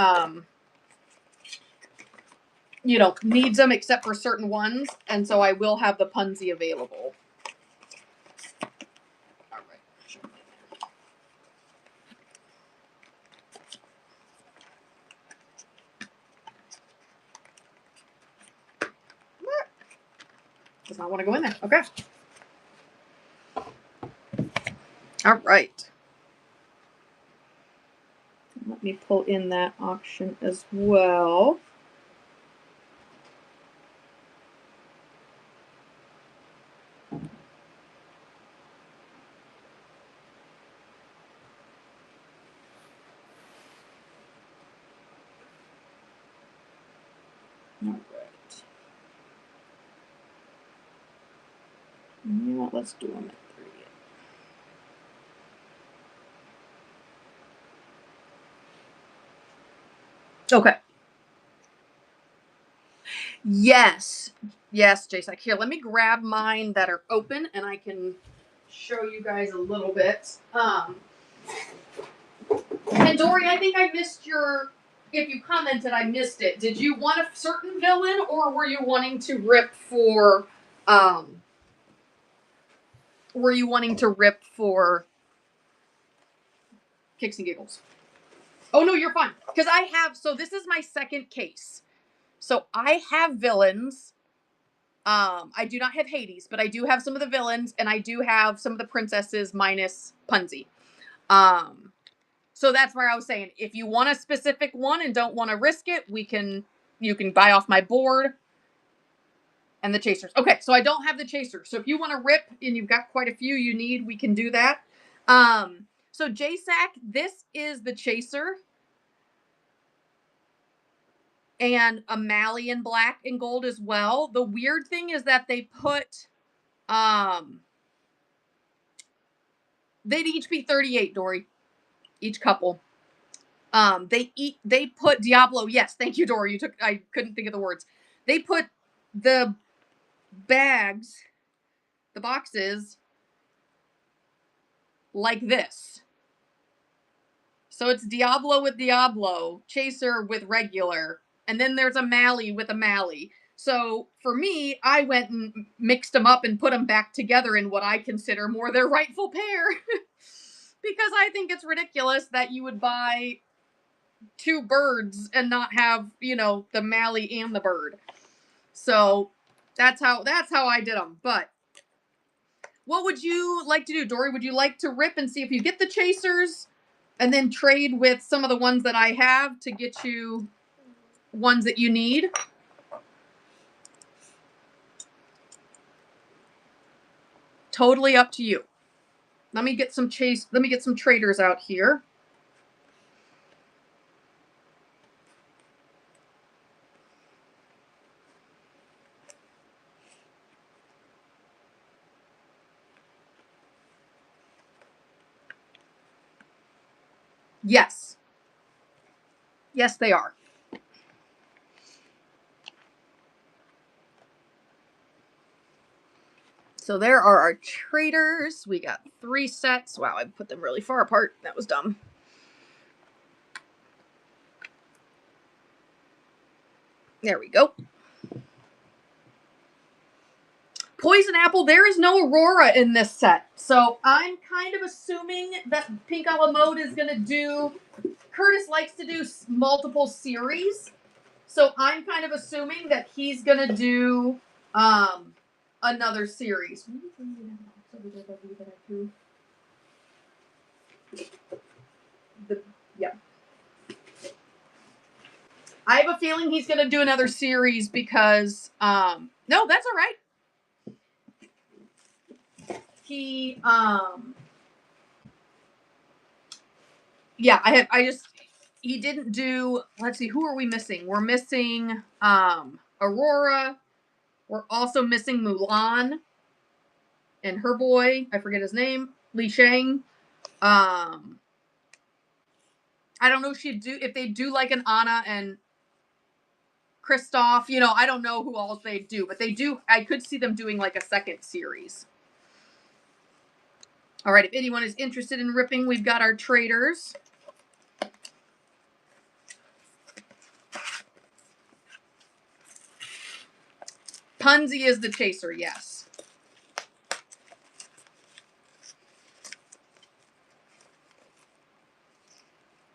needs them except for certain ones, and so I will have the Punzi available. All right. Does not want to go in there. Okay. All right. Let me pull in that auction as well. All right. You know what? Let's do them at 3. Okay. Yes, Jason. Here, let me grab mine that are open, and I can show you guys a little bit. And Dory, I think I missed your if you commented, I missed it. Did you want a certain villain, or were you wanting to rip for, were you wanting to rip for Kicks and Giggles? Oh, no, you're fine. Because I have, so this is my second case. So I have villains. I do not have Hades, but I do have some of the villains, and I do have some of the princesses minus Punzi. So that's where I was saying, if you want a specific one and don't want to risk it, you can buy off my board. And the chasers. Okay, so I don't have the chasers. So if you want to rip and you've got quite a few you need, we can do that. So JSAC, this is the chaser. And a Mally in black and gold as well. The weird thing is that they put they'd each be 38, Dory. Each couple. They put Diablo. Yes, thank you, Dory. I couldn't think of the words. They put the bags, the boxes, like this. So it's Diablo with Diablo, Chaser with regular, and then there's a Mally with a Mally. So for me, I went and mixed them up and put them back together in what I consider more their rightful pair. Because I think it's ridiculous that you would buy two birds and not have, the Mally and the bird. So that's how I did them. But what would you like to do, Dory? Would you like to rip and see if you get the chasers and then trade with some of the ones that I have to get you ones that you need? Totally up to you. Let me get some traders out here. Yes. Yes, they are. So there are our traders. We got 3 sets. Wow, I put them really far apart. That was dumb. There we go. Poison Apple, there is no Aurora in this set. So I'm kind of assuming that Pink a la Mode is going to do... Curtis likes to do multiple series. So I'm kind of assuming that he's going to do another series. Yeah. I have a feeling he's going to do another series because... no, that's all right. He... yeah, he didn't do, let's see, who are we missing? We're missing Aurora. We're also missing Mulan and her boy, I forget his name, Li Shang. I don't know if they do like an Anna and Kristoff, I don't know who else they do, but they do, I could see them doing like a second series. All right, if anyone is interested in ripping, we've got our traders. Punzi is the chaser, yes.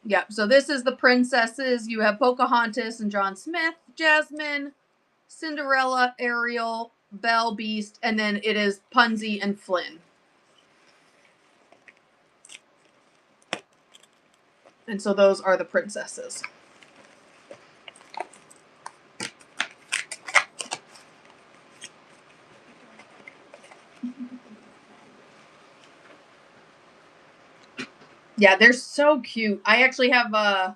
Yep, so this is the princesses. You have Pocahontas and John Smith, Jasmine, Cinderella, Ariel, Belle, Beast, and then it is Punzi and Flynn. And so those are the princesses. Yeah, they're so cute. I actually have I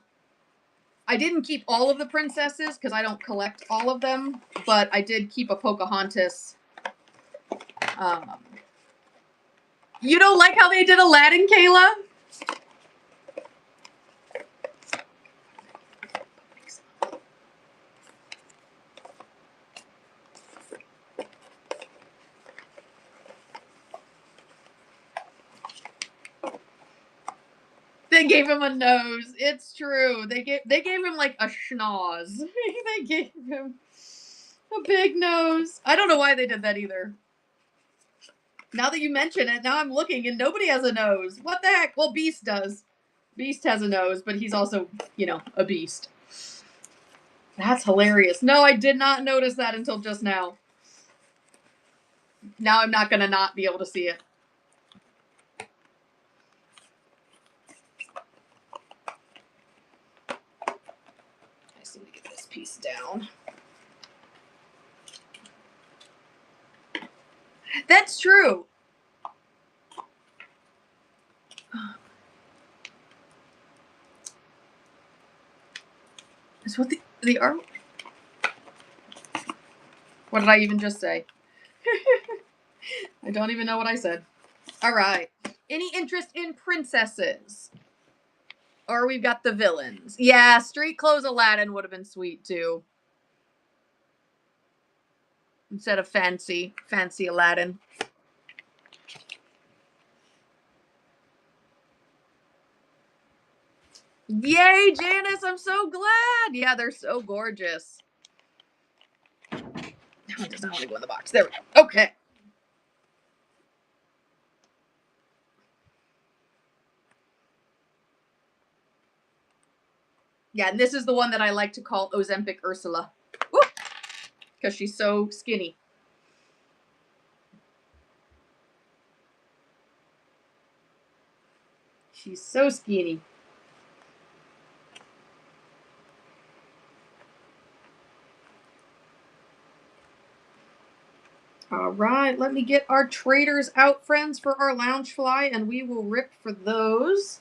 didn't keep all of the princesses because I don't collect all of them, but I did keep a Pocahontas. You don't like how they did Aladdin, Kayla? they gave him a nose. It's true. They gave him like a schnoz. They gave him a big nose. I don't know why they did that either. Now that you mention it, now I'm looking and nobody has a nose. What the heck? Well, Beast does. Beast has a nose, but he's also, you know, a beast. That's hilarious. No, I did not notice that until just now. Now I'm not going to not be able to see it. I just need to get this piece down. That's true. Is what the art? What did I even just say? I don't even know what I said. All right. Any interest in princesses? Or we've got the villains. Yeah, street clothes Aladdin would have been sweet too. Instead of fancy Aladdin. Yay, Janice, I'm so glad. Yeah, they're so gorgeous. That one does not want to go in the box. There we go. Okay. Yeah, and this is the one that I like to call Ozempic Ursula. Because she's so skinny. She's so skinny. All right, let me get our traders out, friends, for our Loungefly, and we will rip for those.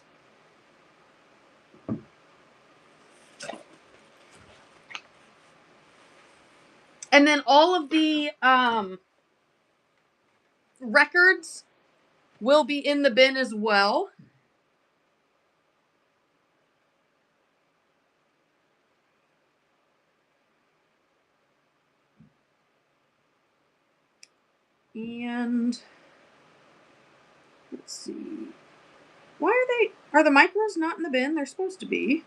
And then all of the records will be in the bin as well. And let's see. Why are the micros not in the bin? They're supposed to be.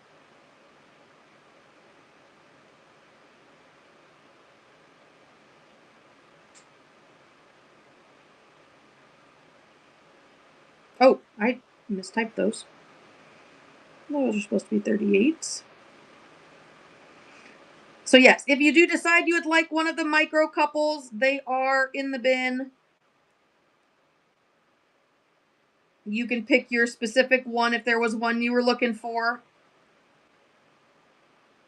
Oh, I mistyped those. Those are supposed to be 38s. So yes, if you do decide you would like one of the micro couples, they are in the bin. You can pick your specific one if there was one you were looking for.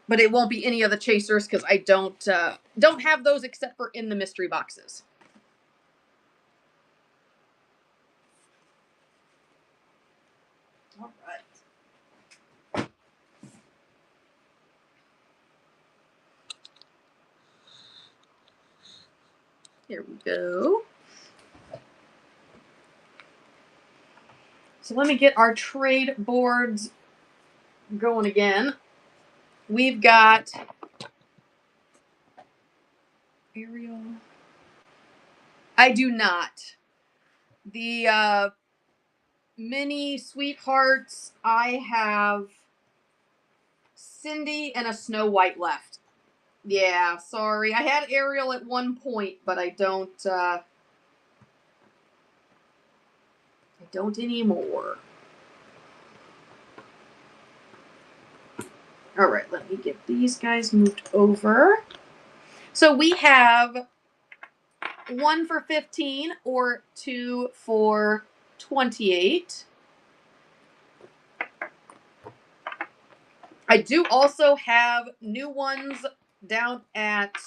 But it won't be any of the chasers because I don't have those except for in the mystery boxes. All right. Here we go. So let me get our trade boards going again. We've got Ariel. I do not. The mini sweethearts, I have Cindy and a Snow White left. Yeah, sorry. I had Ariel at one point, but I don't anymore. All right, let me get these guys moved over. So we have 1 for 15 or 2 for 28. I do also have new ones down at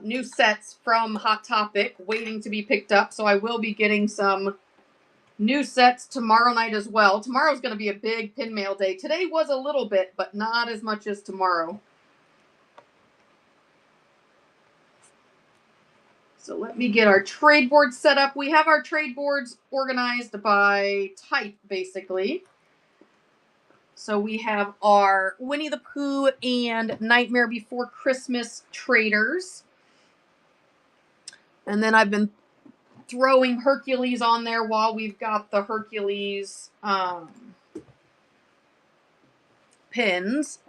new sets from Hot Topic waiting to be picked up. So I will be getting some new sets tomorrow night as well. Tomorrow's going to be a big pin mail day. Today was a little bit, but not as much as tomorrow. So let me get our trade board set up. We have our trade boards organized by type, basically. So we have our Winnie the Pooh and Nightmare Before Christmas traders. And then I've been throwing Hercules on there while we've got the Hercules pins.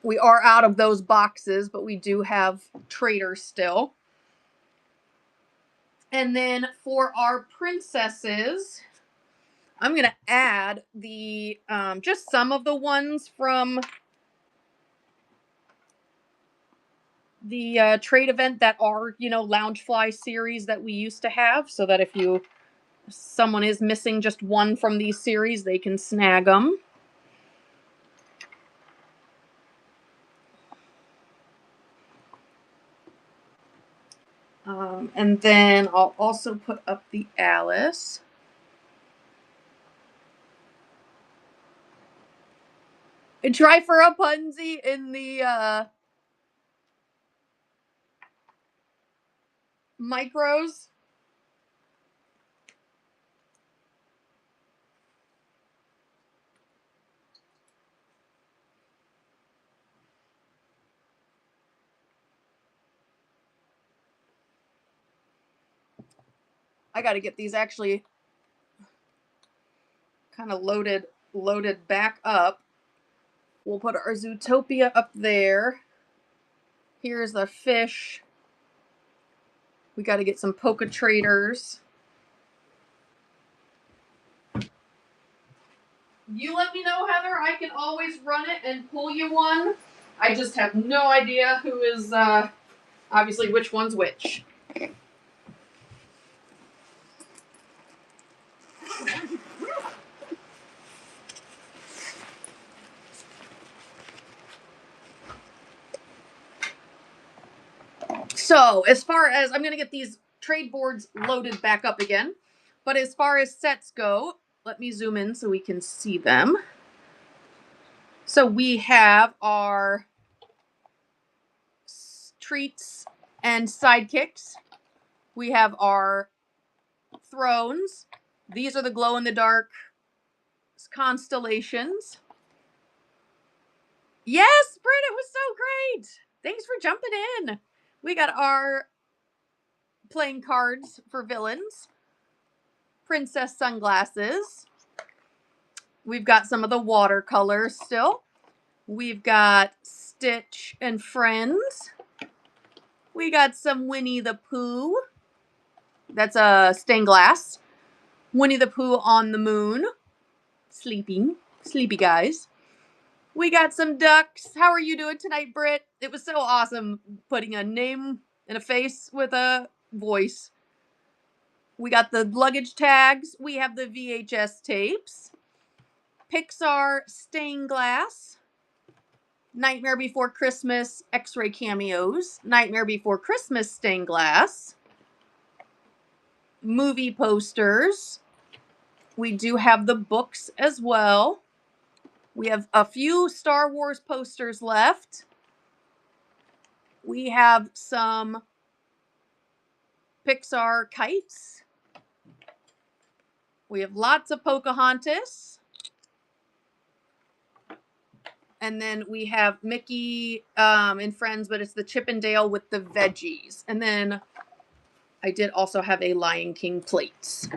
We are out of those boxes, but we do have traders still. And then for our princesses, I'm going to add the just some of the ones from the trade event that are, Loungefly series that we used to have, so that if someone is missing just one from these series, they can snag them. And then I'll also put up the Alice. And try for a Punzi in the micros. I got to get these actually kind of loaded back up. We'll put our Zootopia up there. Here's the fish. We got to get some Polka Traders. You let me know, Heather. I can always run it and pull you one. I just have no idea who is, obviously, which one's which. So, as far as, I'm going to get these trade boards loaded back up again. But as far as sets go, let me zoom in so we can see them. So we have our treats and sidekicks. We have our thrones. These are the glow-in-the-dark constellations. Yes, Britt, it was so great. Thanks for jumping in. We got our playing cards for villains. Princess sunglasses. We've got some of the watercolors still. We've got Stitch and Friends. We got some Winnie the Pooh. That's a stained glass. Winnie the Pooh on the moon. Sleeping. Sleepy guys. We got some ducks. How are you doing tonight, Britt? It was so awesome putting a name and a face with a voice. We got the luggage tags. We have the VHS tapes. Pixar stained glass. Nightmare Before Christmas X-ray cameos. Nightmare Before Christmas stained glass. Movie posters. We do have the books as well. We have a few Star Wars posters left. We have some Pixar kites. We have lots of Pocahontas. And then we have Mickey and Friends, but it's the Chip and Dale with the veggies. And then I did also have a Lion King plates.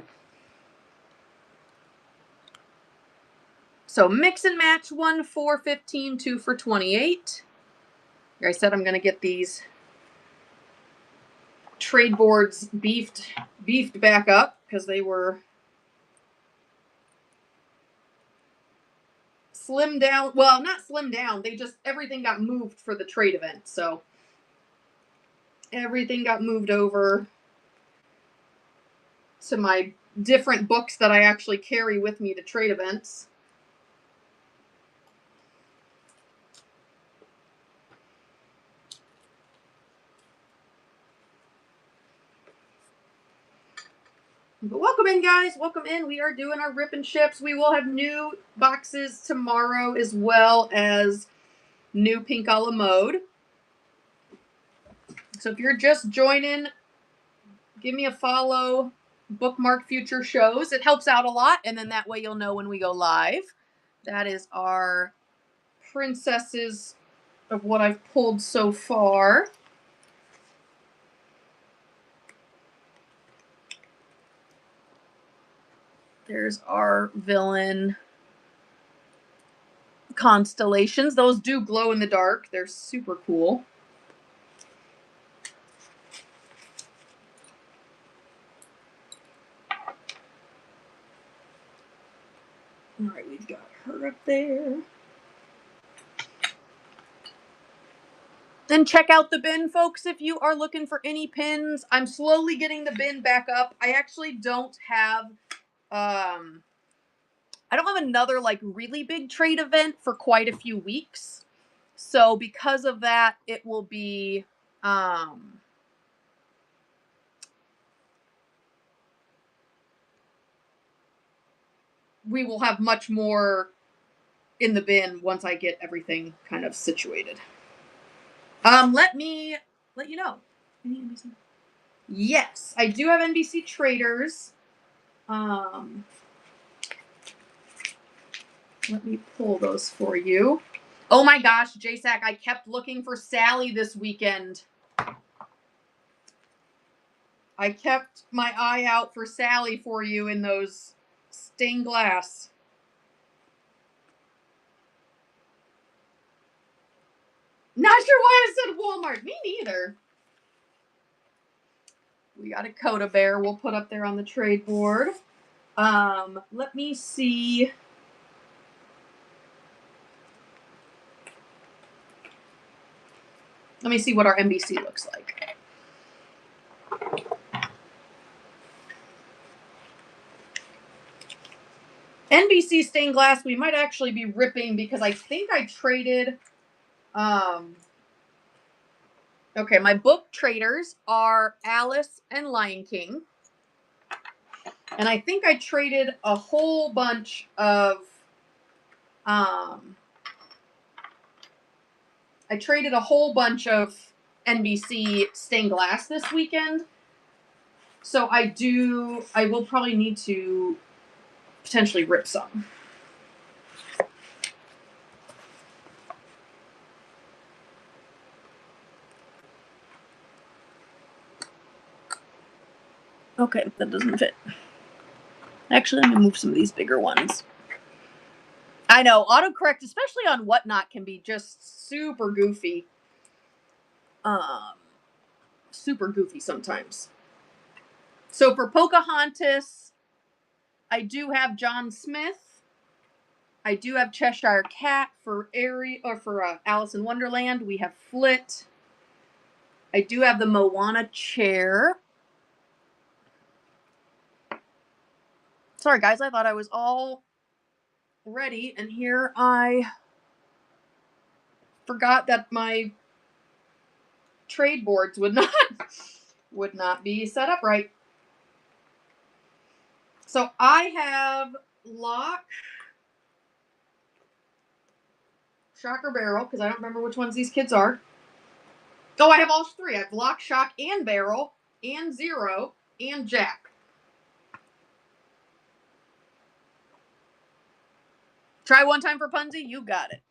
So mix and match, 1 for $15, 2 for $28. Like I said, I'm going to get these trade boards beefed back up because they were slimmed down. Well, not slimmed down. They just, everything got moved for the trade event. So everything got moved over to my different books that I actually carry with me to trade events. But welcome in, guys. Welcome in. We are doing our rip and ships. We will have new boxes tomorrow as well as new Pink a la Mode. So if you're just joining, give me a follow, bookmark future shows. It helps out a lot, and then that way you'll know when we go live. That is our princesses of what I've pulled so far. There's our villain. constellations. Those do glow in the dark. They're super cool. All right, we've got her up there. Then check out the bin, folks, if you are looking for any pins. I'm slowly getting the bin back up. I actually don't have another like really big trade event for quite a few weeks. So because of that, it will be we will have much more in the bin once I get everything kind of situated. Let me let you know. Yes, I do have NBC Traders. Let me pull those for you. Oh my gosh, JSAC, I kept looking for Sally this weekend. I kept my eye out for Sally for you in those stained glass. Not sure why I said Walmart. Me neither. We got a Coda Bear we'll put up there on the trade board. Let me see. Let me see what our NBC looks like. NBC stained glass, we might actually be ripping because I think I traded. Okay, my book traders are Alice and Lion King. And I think I traded a whole bunch of NBC stained glass this weekend. So I will probably need to potentially rip some. Okay, that doesn't fit. Actually, I'm going to move some of these bigger ones. I know, autocorrect, especially on Whatnot, can be just super goofy. Super goofy sometimes. So for Pocahontas, I do have John Smith. I do have Cheshire Cat for Alice in Wonderland. We have Flit. I do have the Moana chair. Sorry, guys, I thought I was all ready, and here I forgot that my trade boards would not be set up right. So I have Lock, Shock, or Barrel, because I don't remember which ones these kids are. Oh, I have all three. I have Lock, Shock, and Barrel, and Zero, and Jack. Try one time for Punzi. You got it.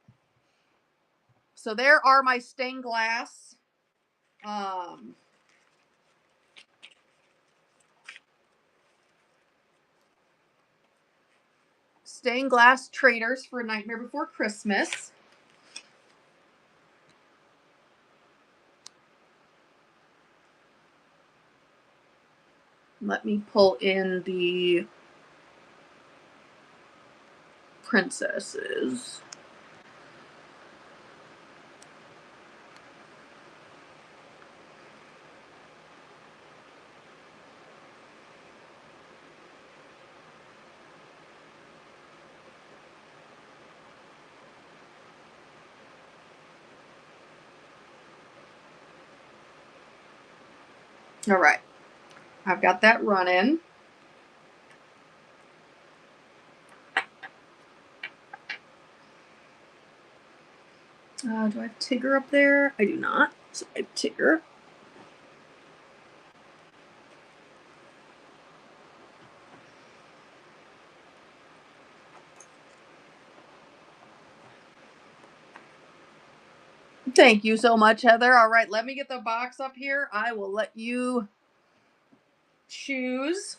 So there are my stained glass. Stained glass traders for Nightmare Before Christmas. Let me pull in the princesses. All right. I've got that running. Do I have Tigger up there? I do not. So I have Tigger. Thank you so much, Heather. All right, let me get the box up here. I will let you choose.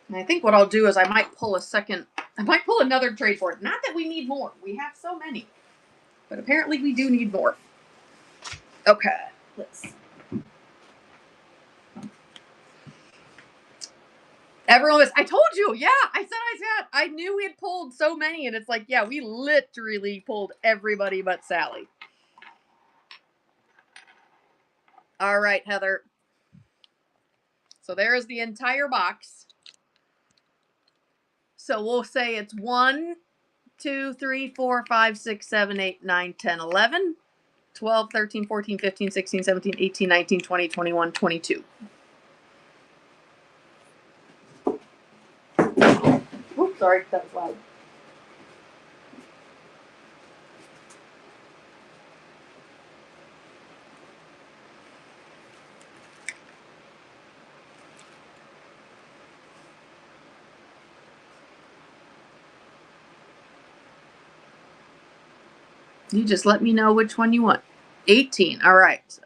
And I think what I'll do is I might pull another trade board. Not that we need more. We have so many. But apparently we do need more. Okay. Let's see. Everyone was, I told you, yeah, I knew we had pulled so many, and it's like, yeah, we literally pulled everybody but Sally. All right, Heather. So there's the entire box. So we'll say it's 1, 2, 3, 4, 5, 6, 7, 8, 9, 10, 11, 12, 13, 14, 15, 16, 17, 18, 19, 20, 21, 22. Oops, sorry, that was loud. You just let me know which one you want. 18. All right. So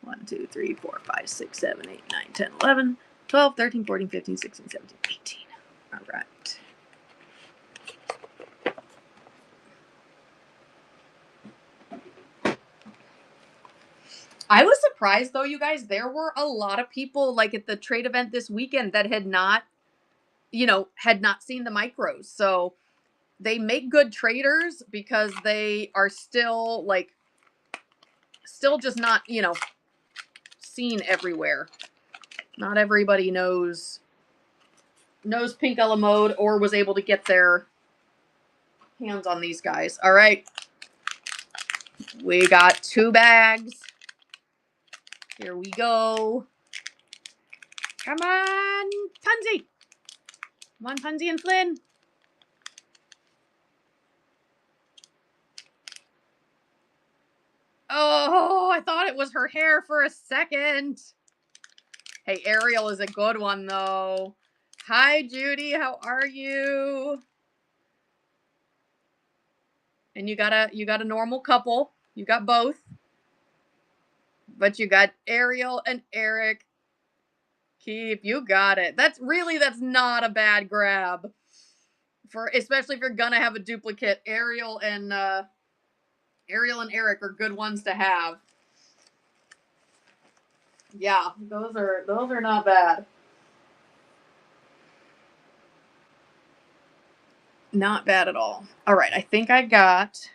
1, 2, 3, 4, 5, 6, 7, 8, 9, 10, 11, 12, 13, 14, 15, 16, 17, 18. All right. I was surprised though, you guys, there were a lot of people like at the trade event this weekend that had not seen the micros. So they make good traders because they are still just not, seen everywhere. Not everybody knows Pink Ella Mode or was able to get their hands on these guys. All right. We got 2 bags. Here we go. Come on, Punzi. Come on, Punzi and Flynn. Oh, I thought it was her hair for a second. Hey, Ariel is a good one, though. Hi, Judy. How are you? And you got a normal couple. You got both. But you got Ariel and Eric. Keep, you got it. That's not a bad grab. Especially if you're gonna have a duplicate. Ariel and Eric are good ones to have. Yeah, those are not bad. Not bad at all. All right, I think I got.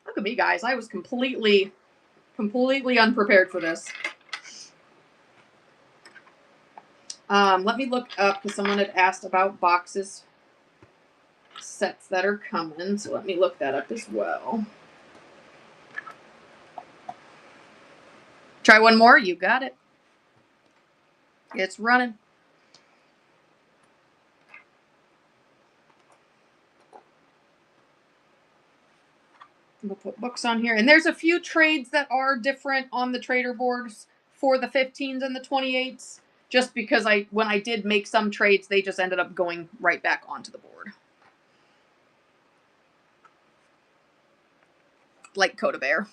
Look at me, guys. I was completely unprepared for this. Let me look up because someone had asked about boxes sets that are coming. So let me look that up as well. Try one more. You got it. It's running. We'll put books on here. And there's a few trades that are different on the trader boards for the 15s and the 28s. Just because when I did make some trades, they just ended up going right back onto the board. Like Coda Bear.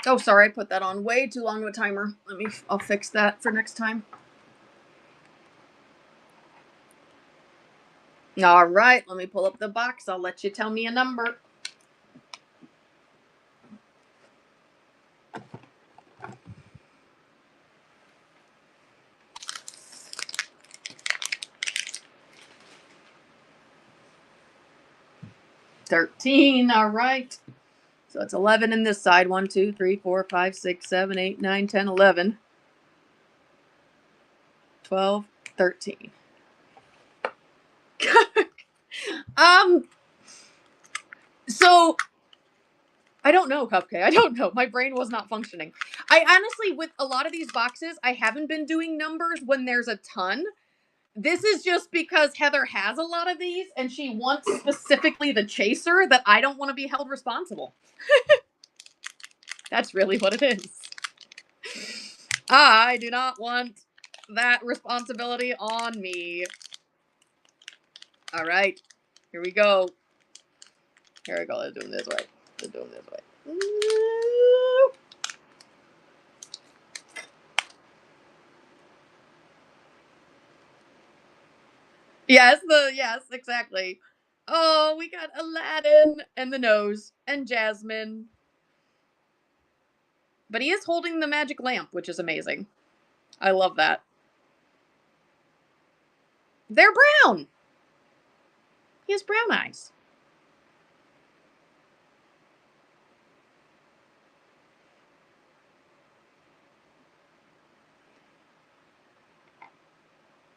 Oh, sorry, I put that on way too long of a timer. I'll fix that for next time. All right, let me pull up the box. I'll let you tell me a number. $13. All right. So it's 11 in this side. 1, 2, 3, 4, 5, 6, 7, 8, 9, 10, 11. 12, 13. So I don't know, Cupcake. I don't know. My brain was not functioning. I honestly, with a lot of these boxes, I haven't been doing numbers when there's a ton. This is just because Heather has a lot of these and she wants specifically the chaser that I don't want to be held responsible. That's really what it is. I do not want that responsibility on me. All right, here we go. Here we go. Let's do it this way. Let's do it this way. Yes, exactly. Oh, we got Aladdin and the nose and Jasmine. But he is holding the magic lamp, which is amazing. I love that. They're brown. He has brown eyes.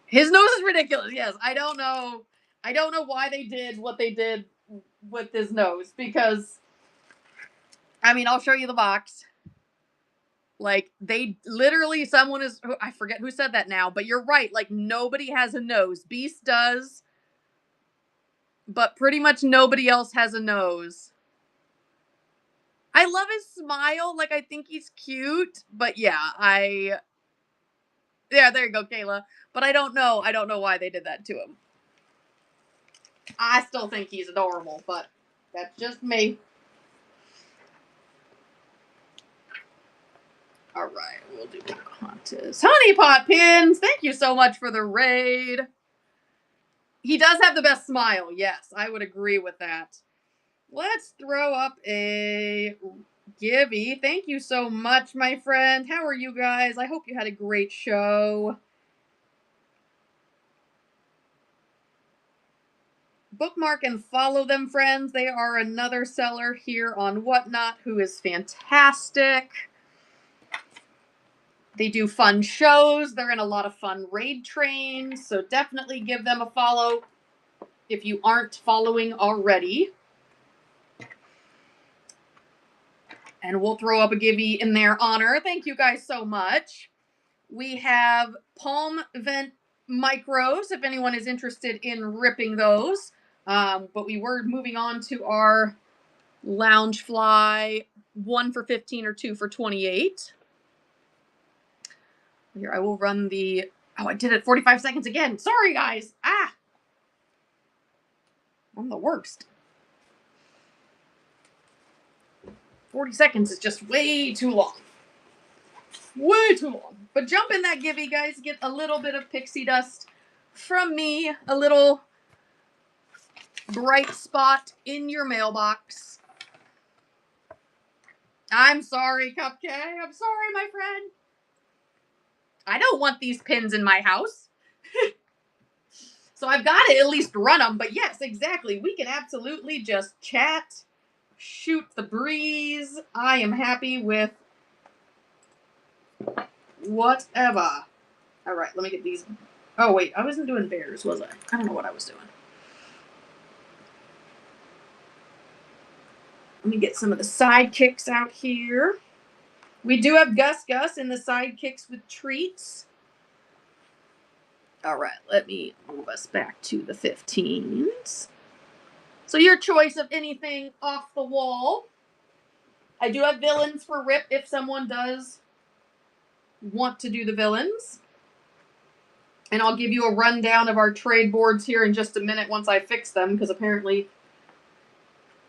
His nose is ridiculous. Yes, I don't know. I don't know why they did what they did with his nose because I mean, I'll show you the box. Like they literally someone is I forget who said that now, but you're right. Like nobody has a nose. Beast does, but pretty much nobody else has a nose. I love his smile. Like I think he's cute, but yeah, there you go, Kayla. But I don't know. I don't know why they did that to him. I still think he's adorable, but that's just me. All right, we'll do Pocahontas. Honey Pot Pins, thank you so much for the raid. He does have the best smile. Yes, I would agree with that. Let's throw up a Gibby. Thank you so much, my friend. How are you guys? I hope you had a great show. Bookmark and follow them, friends. They are another seller here on Whatnot who is fantastic. They do fun shows. They're in a lot of fun raid trains. So definitely give them a follow if you aren't following already. And we'll throw up a Gibby in their honor. Thank you guys so much. We have Palm Vent Micros, if anyone is interested in ripping those. But we were moving on to our Loungefly 1 for 15 or 2 for 28. Here, I will run the... Oh, I did it 45 seconds again. Sorry, guys. I'm the worst. 40 seconds is just way too long. Way too long. But jump in that Gibby, guys. Get a little bit of pixie dust from me. A little bright spot in your mailbox. I'm sorry, Cupcake. I'm sorry, my friend. I don't want these pins in my house. So I've got to at least run them. But yes, exactly. We can absolutely just chat, shoot the breeze. I am happy with whatever. All right, let me get these. Oh, wait. I wasn't doing bears, was I? I don't know what I was doing. Let me get some of the sidekicks out here. We do have Gus Gus in the sidekicks with treats. All right, let me move us back to the 15s. So your choice of anything off the wall. I do have villains for Rip if someone does want to do the villains. And I'll give you a rundown of our trade boards here in just a minute once I fix them, because apparently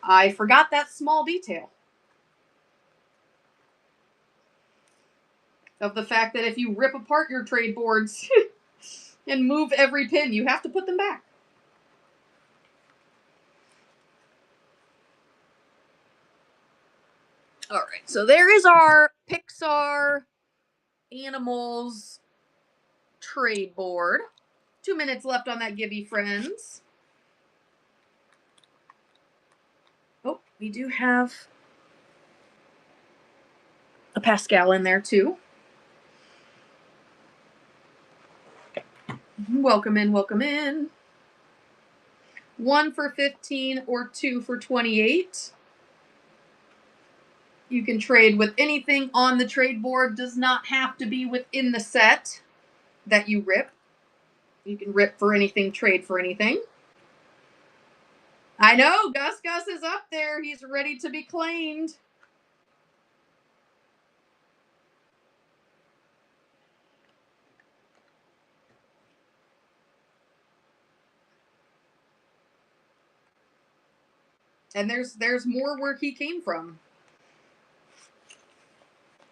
I forgot that small detail. Of the fact that if you rip apart your trade boards and move every pin, you have to put them back. All right, so there is our Pixar Animals trade board. 2 minutes left on that Gibby, friends. Oh, we do have a Pascal in there too. Welcome in, welcome in. 1 for 15 or 2 for 28. You can trade with anything on the trade board. Does not have to be within the set that you rip. You can rip for anything, trade for anything. I know, Gus Gus is up there. He's ready to be claimed. And there's more where he came from.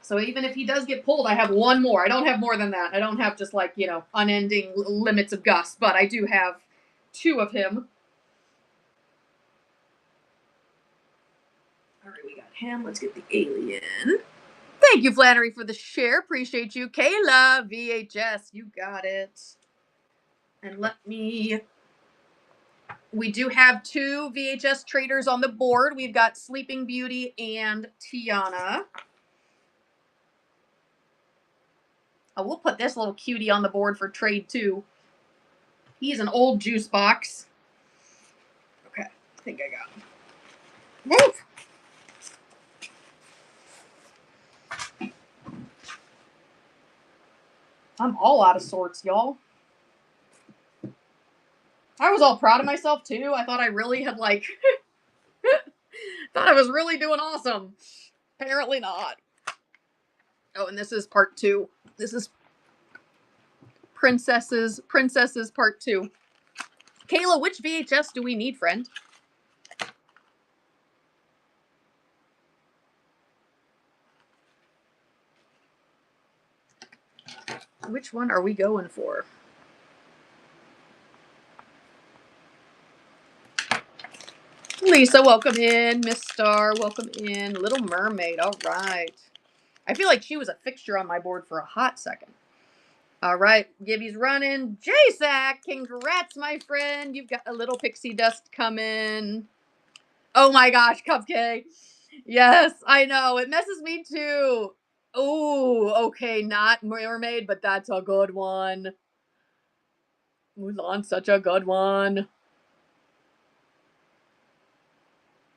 So even if he does get pulled, I have one more. I don't have more than that. I don't have just like, you know, unending limits of Gus, but I do have 2 of him. All right, we got him. Let's get the alien. Thank you, Flannery, for the share. Appreciate you. Kayla, VHS, you got it. And we do have 2 VHS traders on the board. We've got Sleeping Beauty and Tiana. Oh, we'll put this little cutie on the board for trade too. He's an old juice box. Okay, I think I got him. Woof! I'm all out of sorts, y'all. I was all proud of myself too. I thought I really had like thought I was really doing awesome. Apparently not. Oh, and this is part 2. This is Princesses part 2. Kayla, which VHS do we need, friend? Which one are we going for? Lisa, welcome in. Miss Star, welcome in. Little Mermaid, all right. I feel like she was a fixture on my board for a hot second. All right, Gibby's running. J-Sack, congrats, my friend. You've got a little pixie dust coming. Oh my gosh, Cupcake. Yes, I know. It messes me too. Oh, okay, not Mermaid, but that's a good one. Mulan's such a good one.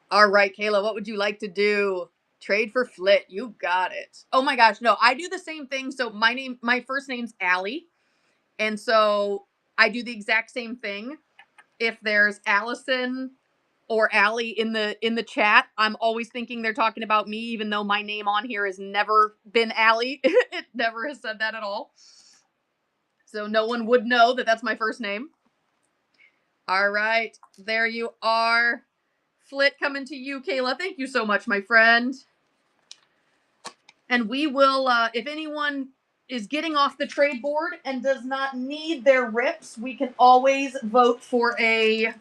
All right, Kayla, what would you like to do? Trade for Flit. You got it. Oh my gosh, no, I do the same thing. So my first name's Allie. And so I do the exact same thing. If there's Allison or Allie in the chat, I'm always thinking they're talking about me, even though my name on here has never been Allie. It never has said that at all. So no one would know that that's my first name. All right, there you are. Flit coming to you, Kayla. Thank you so much, my friend. And we will, if anyone is getting off the trade board and does not need their rips, we can always vote for a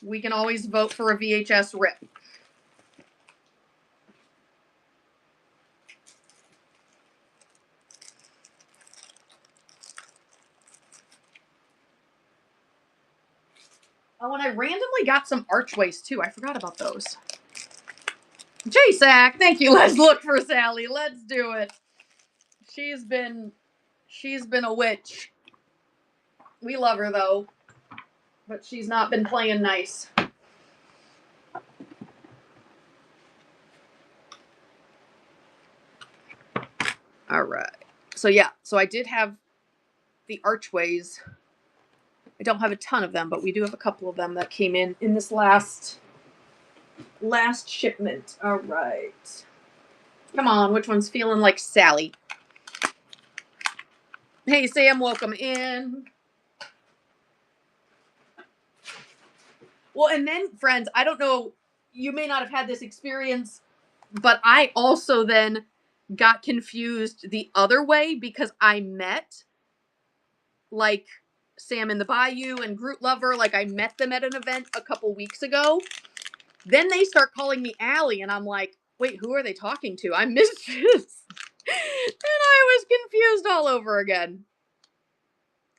VHS rip. Oh, and I randomly got some archways too. I forgot about those. J-Sack, thank you. Let's look for Sally. Let's do it. She's been a witch. We love her though, but she's not been playing nice. All right. So yeah, so I did have the archways. I don't have a ton of them, but we do have a couple of them that came in this last shipment. All right. Come on, which one's feeling like Sally? Hey, Sam, welcome in. Well, and then, friends, I don't know, you may not have had this experience, but I also then got confused the other way because I met, like, Sam in the Bayou and Groot Lover. Like, I met them at an event a couple weeks ago. Then they start calling me Allie, and I'm like, wait, who are they talking to? I'm Mistress. And I was confused all over again.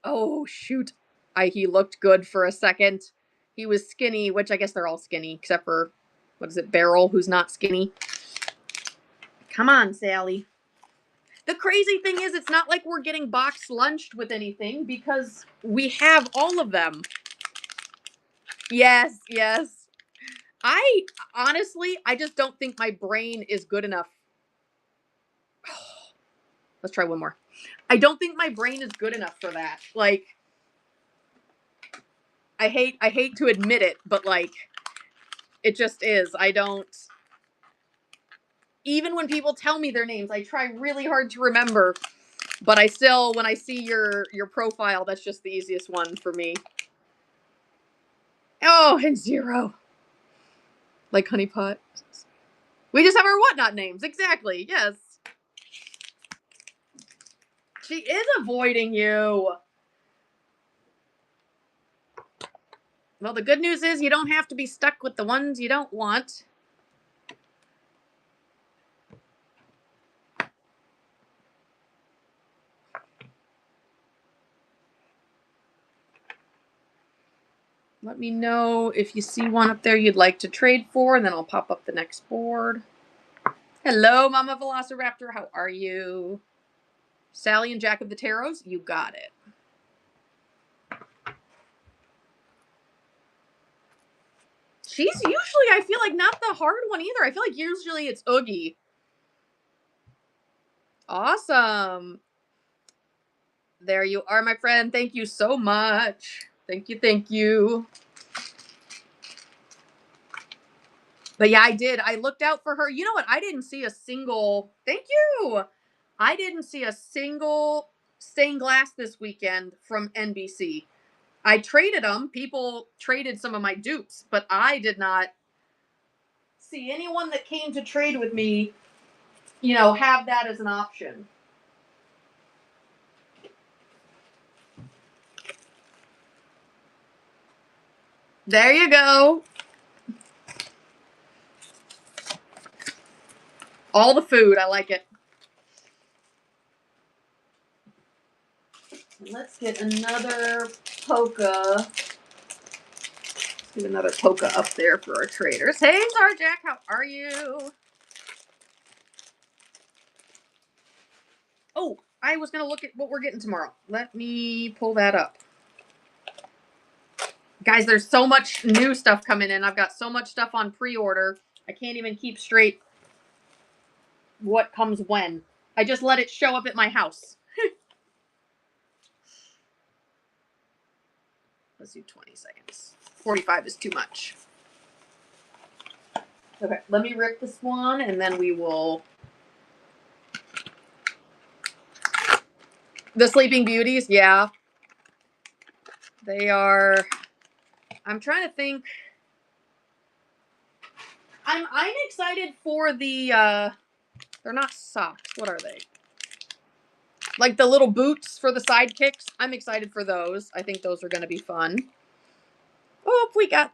Oh, shoot. He looked good for a second. He was skinny, which I guess they're all skinny, except for, what is it, Beryl, who's not skinny. Come on, Sally. The crazy thing is, it's not like we're getting box lunched with anything, because we have all of them. Yes, yes. Honestly, I just don't think my brain is good enough. Let's try one more. I don't think my brain is good enough for that. Like, I hate to admit it, but like, it just is. I don't. Even when people tell me their names, I try really hard to remember. But I still, when I see your profile, that's just the easiest one for me. Oh, and Zero. Like Honeypot. We just have our whatnot names. Exactly. Yes. She is avoiding you. Well, the good news is you don't have to be stuck with the ones you don't want. Let me know if you see one up there you'd like to trade for, and then I'll pop up the next board. Hello, Mama Velociraptor. How are you? Sally and Jack of the Tarots, you got it. She's usually, I feel like, not the hard one either. I feel like usually it's Oogie. Awesome. There you are, my friend. Thank you so much. Thank you, thank you. But yeah, I did. I looked out for her. You know what? I didn't see a single. Thank you. I didn't see a single stained glass this weekend from NBC. I traded them. People traded some of my dupes, but I did not see anyone that came to trade with me, have that as an option. There you go. All the food. I like it. Let's get another polka. Let's get another polka up there for our traders. Hey, Tarjack, how are you? Oh, I was going to look at what we're getting tomorrow. Let me pull that up. Guys, there's so much new stuff coming in. I've got so much stuff on pre-order. I can't even keep straight what comes when. I just let it show up at my house. Let's do 20 seconds. 45 is too much. Okay, let me rip this one, and then we will... The Sleeping Beauties, yeah. They are... I'm trying to think... I'm excited for the... They're not socks. What are they? Like the little boots for the sidekicks. I'm excited for those. I think those are going to be fun. Oh, we got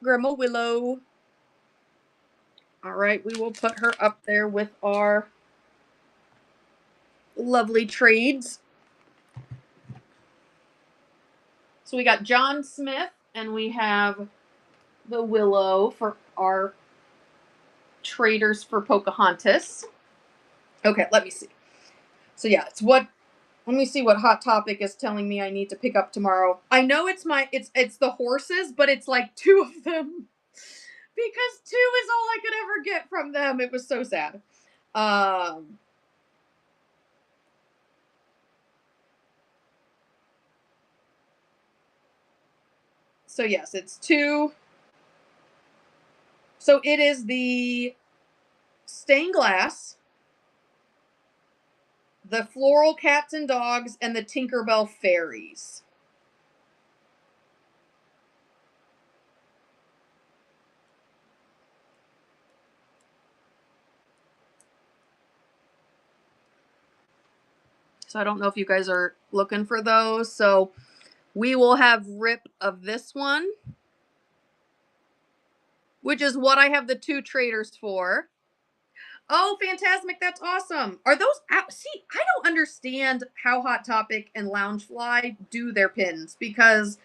Grandma Willow. All right, we will put her up there with our lovely trades. So we got John Smith, and we have the Willow for our traders for Pocahontas. Okay, let me see. So yeah, let me see what Hot Topic is telling me I need to pick up tomorrow. I know it's the horses, but it's like 2 of them. Because 2 is all I could ever get from them. It was so sad. So yes, it's 2. So it is the stained glass, the floral cats and dogs, and the Tinkerbell fairies. So I don't know if you guys are looking for those. So we will have rip of this one, which is what I have the 2 traders for. Oh, Fantasmic, that's awesome. Are those out? See, I don't understand how Hot Topic and Loungefly do their pins, because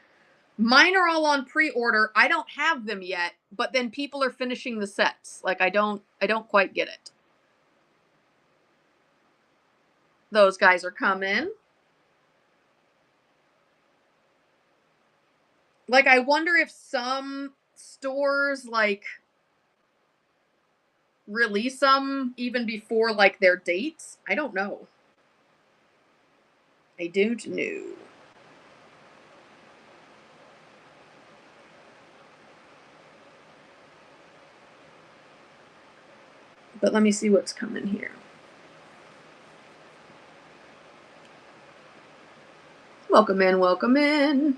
mine are all on pre-order. I don't have them yet, but then people are finishing the sets. Like I don't quite get it. Those guys are coming. Like I wonder if some stores like release them even before like their dates. I don't know. I don't know. But let me see what's coming here. Welcome in, welcome in.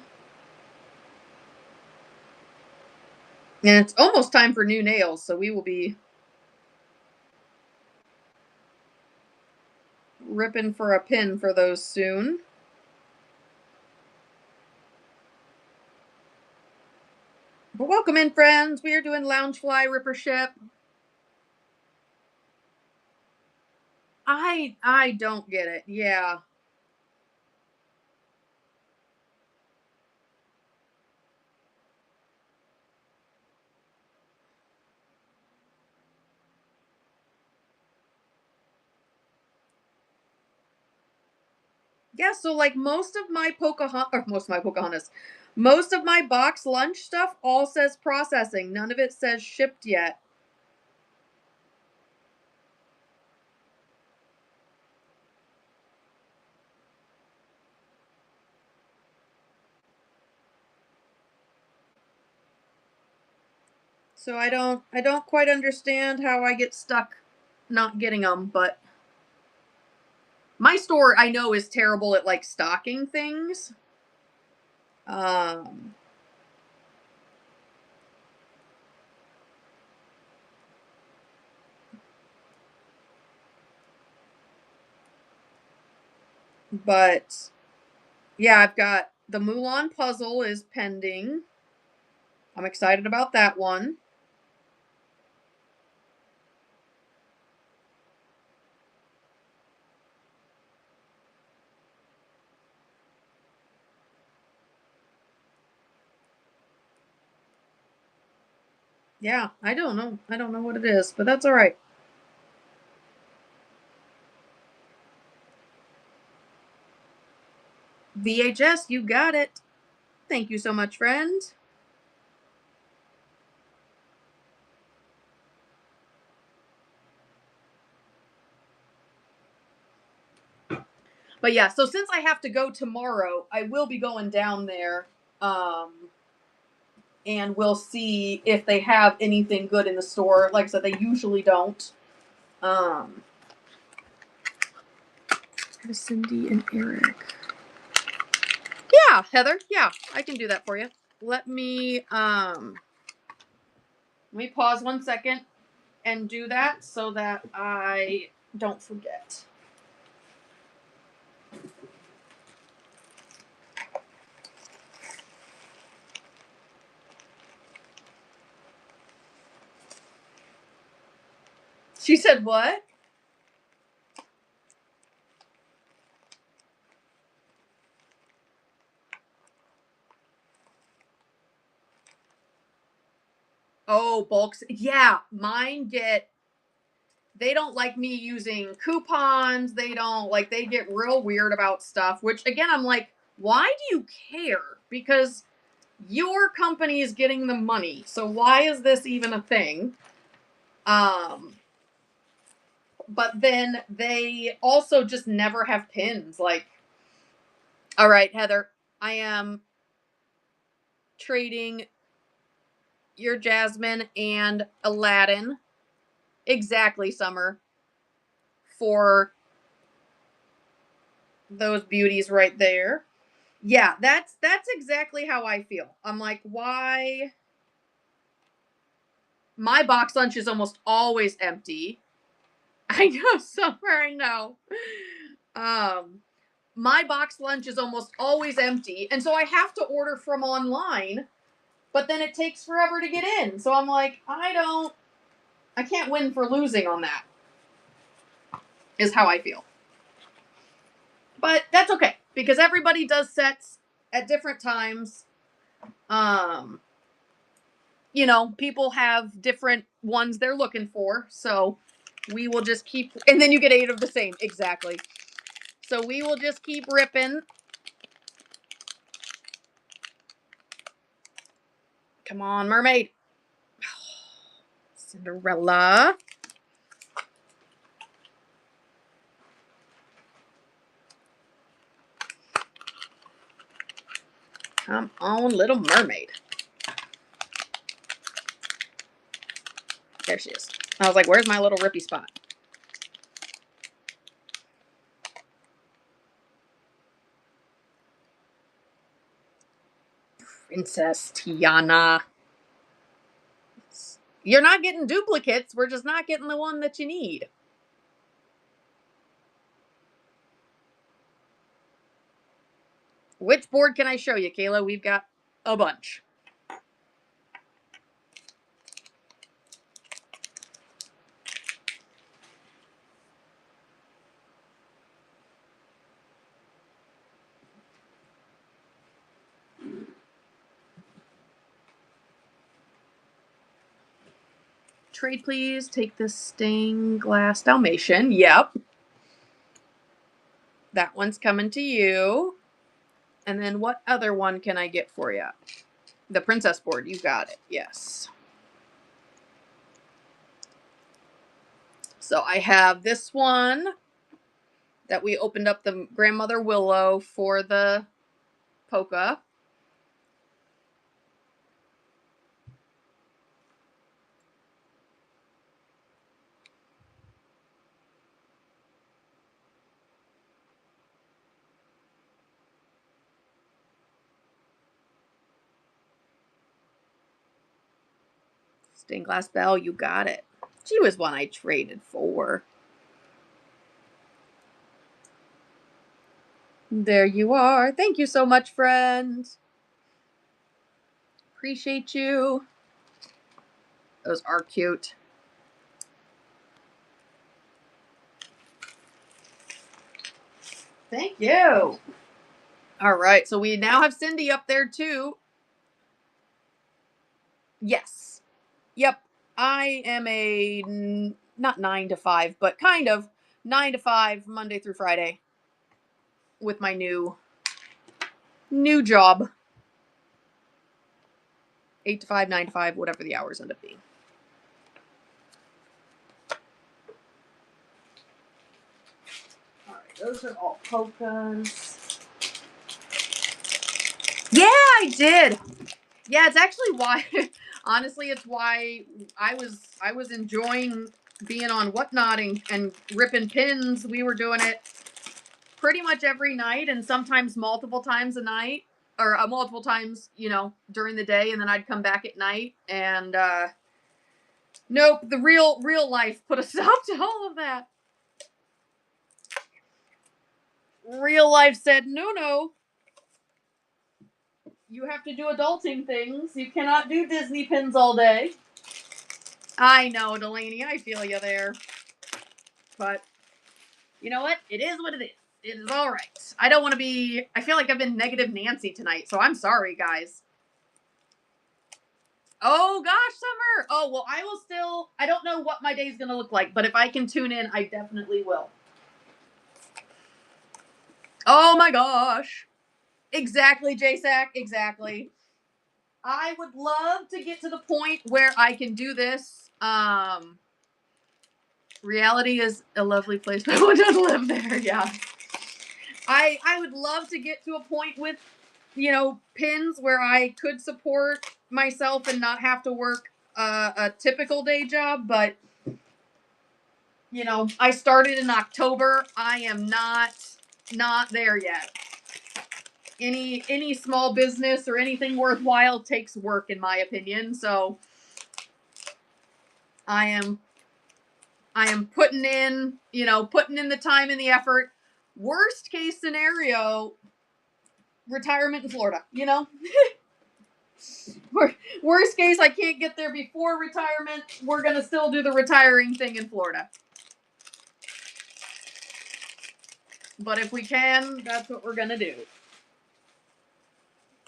And it's almost time for new nails, so we will be ripping for a pin for those soon. But welcome in, friends. We are doing Loungefly Ripper Ship. I don't get it. Yeah. Yeah, so like most of my Pocahontas, most of my box lunch stuff all says processing. None of it says shipped yet. So I don't quite understand how I get stuck not getting them, but my store I know is terrible at like stocking things. Um but yeah, I've got the Mulan puzzle is pending. I'm excited about that one. Yeah, I don't know. I don't know what it is, but that's all right. VHS, you got it. Thank you so much, friend. But yeah, so since I have to go tomorrow, I will be going down there. And we'll see if they have anything good in the store. Like I said, they usually don't. Cindy and Eric. Yeah, Heather. Yeah, I can do that for you. Let me pause 1 second and do that so that I don't forget. She said what? Oh, bulks. Yeah, mine get. They don't like me using coupons. They get real weird about stuff, which again, I'm like, why do you care? Because your company is getting the money. So why is this even a thing? But then they also just never have pins. Like, all right, Heather, I am trading your Jasmine and Aladdin. Exactly, Summer. For those beauties right there. Yeah, that's exactly how I feel. I'm like, why? My box lunch is almost always empty. I know, Summer, I know. Um, my box lunch is almost always empty, and so I have to order from online, but then it takes forever to get in. So I'm like, I can't win for losing on that, is how I feel. But that's okay, because everybody does sets at different times. Um, people have different ones they're looking for, so we will just keep, and then you get 8 of the same, exactly. So we will just keep ripping. Come on, mermaid. Cinderella. Come on, Little Mermaid. There she is. I was like, where's my little rippy spot? Princess Tiana. You're not getting duplicates. We're just not getting the one that you need. Which board can I show you, Kayla? We've got a bunch. Trade, please. Take this stained glass Dalmatian. Yep. That one's coming to you. And then what other one can I get for you? The princess board. You got it. Yes. So I have this one that we opened up the Grandmother Willow for the polka. Stained glass bell, you got it. She was one I traded for. There you are. Thank you so much, friend. Appreciate you. Those are cute. Thank you. All right, so we now have Cindy up there too. Yes. Yep. I am a not 9 to 5, but kind of 9 to 5 Monday through Friday with my new job. 8 to 5, 9 to 5, whatever the hours end up being. All right, those are all polkas. Yeah, I did. Yeah, it's actually why honestly it's why I was enjoying being on Whatnot and ripping pins. We were doing it pretty much every night and sometimes multiple times a night or multiple times, during the day, and then I'd come back at night and nope, the real life put a stop to all of that. Real life said, no. You have to do adulting things. You cannot do Disney pins all day. I know, Delaney. I feel you there. But you know what? It is what it is. It is all right. I don't want to be. I feel like I've been negative Nancy tonight, so I'm sorry, guys. Oh gosh, Summer. Oh well, I will still. I don't know what my day's gonna look like, but if I can tune in, I definitely will. Oh my gosh. Exactly, JSAC. Exactly. I would love to get to the point where I can do this. Reality is a lovely place, but I want to live there. Yeah. I would love to get to a point with, pins where I could support myself and not have to work a typical day job, but I started in October. I am not there yet. Any small business or anything worthwhile takes work, in my opinion. So I am putting in the time and the effort. Worst case scenario, retirement in Florida, Worst case, I can't get there before retirement. We're going to still do the retiring thing in Florida. But if we can, that's what we're going to do.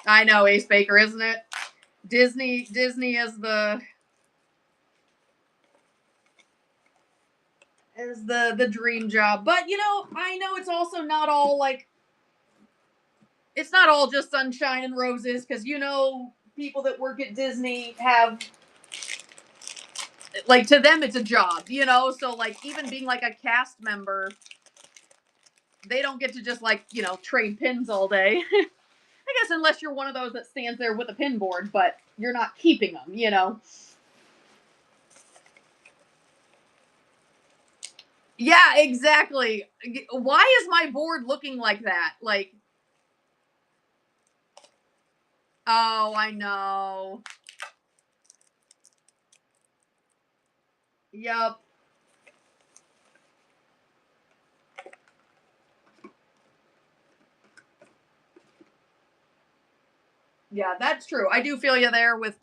I know, Ace Baker, isn't it? Disney is the dream job. But, I know it's also not all like, it's not all just sunshine and roses, because, people that work at Disney have, like, to them it's a job, so like even being like a cast member, they don't get to just like, trade pins all day. I guess unless you're one of those that stands there with a pin board, but you're not keeping them, Yeah, exactly. Why is my board looking like that? Like, oh, I know. Yep. Yeah, that's true. I do feel you there with,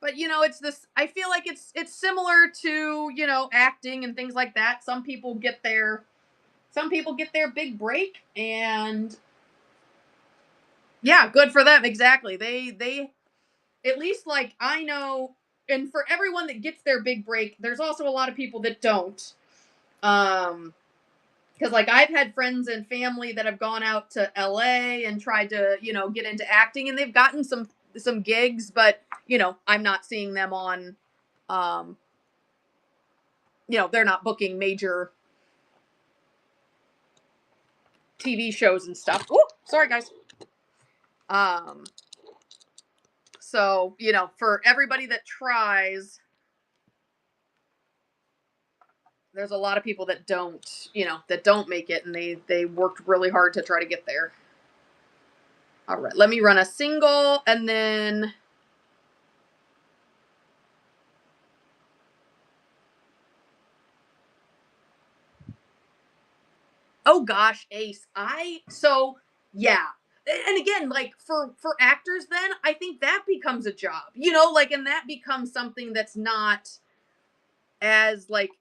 but you know, it's this, I feel like it's similar to, you know, acting and things like that. Some people get their big break, and yeah, good for them. Exactly. They at least, like, I know, and for everyone that gets their big break, there's also a lot of people that don't. Because like I've had friends and family that have gone out to LA and tried to, you know, get into acting, and they've gotten some gigs, but you know, I'm not seeing them on, um, you know, they're not booking major TV shows and stuff. Oh, sorry guys. Um, so you know, for everybody that tries, there's a lot of people that don't, you know, that don't make it, and they worked really hard to try to get there. All right, let me run a single, and then oh gosh, Ace. Yeah. And again, like for actors then, I think that becomes a job. You know, like, and that becomes something that's not as like,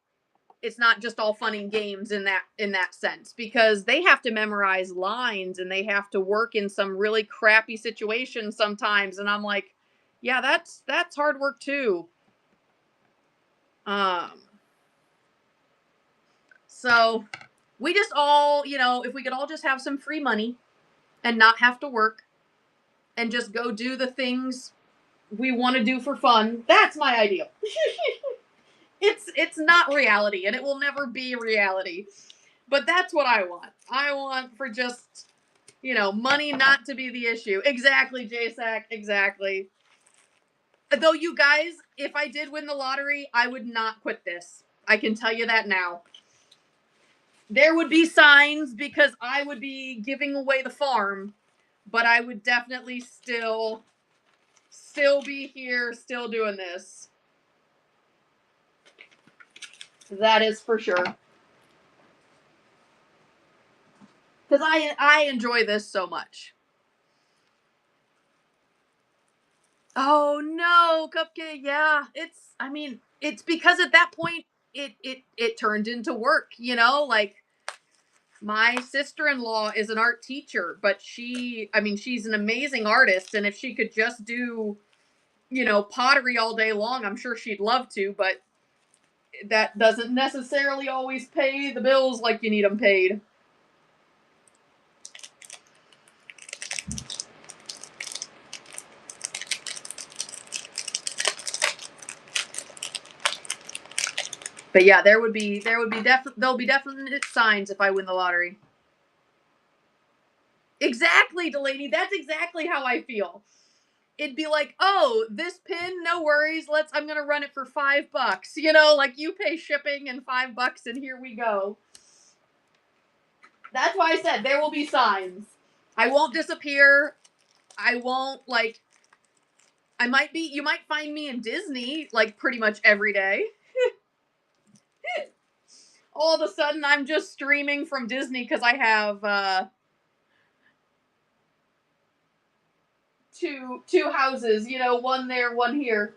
it's not just all fun and games in that sense, because they have to memorize lines and they have to work in some really crappy situations sometimes, and I'm like, yeah, that's hard work too. Um so we just all, you know, if we could all just have some free money and not have to work and just go do the things we want to do for fun, that's my ideal. It's not reality, and it will never be reality, but that's what I want. I want for just, you know, money not to be the issue. Exactly, JSAC, exactly. Though, you guys, if I did win the lottery, I would not quit this. I can tell you that now. There would be signs because I would be giving away the farm, but I would definitely still be here, still doing this. That is for sure. Because I enjoy this so much. Oh no, Cupcake. Yeah, it's. I mean, it's because at that point it turned into work. You know, like my sister-in-law is an art teacher, but I mean, she's an amazing artist, and if she could just do, you know, pottery all day long, I'm sure she'd love to, but that doesn't necessarily always pay the bills like you need them paid. But yeah, there'll be definite signs if I win the lottery. Exactly, Delaney. That's exactly how I feel. It'd be like, oh, this pin, no worries. I'm gonna run it for $5. You know, like you pay shipping and $5, and here we go. That's why I said there will be signs. I won't disappear. I won't like. You might find me in Disney like pretty much every day. All of a sudden, I'm just streaming from Disney because I have two houses. You know, one there, one here.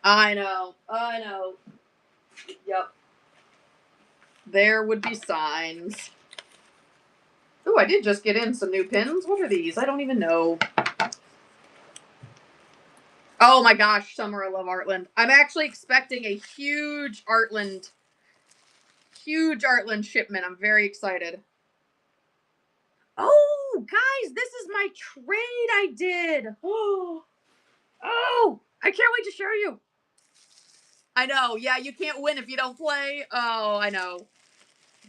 I know. I know. Yep. There would be signs. Oh, I did just get in some new pins. What are these? I don't even know. Oh my gosh, Summer, I love Artland. I'm actually expecting a huge Artland shipment. I'm very excited. Oh, guys, this is my trade I did. Oh, I can't wait to show you. I know. Yeah, you can't win if you don't play. Oh, I know.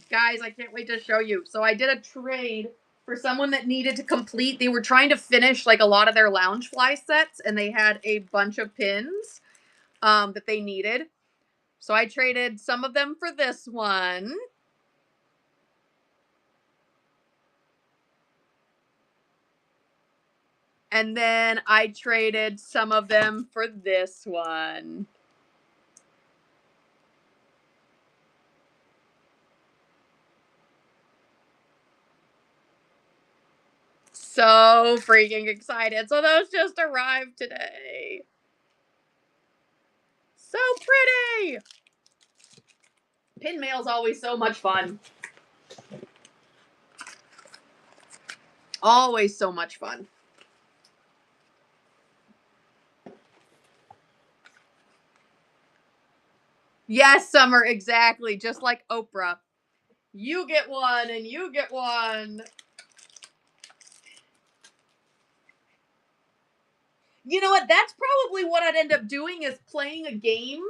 Guys, I can't wait to show you. So I did a trade for someone that needed to complete. They were trying to finish like a lot of their Loungefly sets, and they had a bunch of pins that they needed. So I traded some of them for this one. And then I traded some of them for this one. So freaking excited. So those just arrived today. So pretty. Pin mail's always so much fun. Always so much fun. Yes, Summer, exactly. Just like Oprah. You get one and you get one. You know what? That's probably what I'd end up doing is playing a game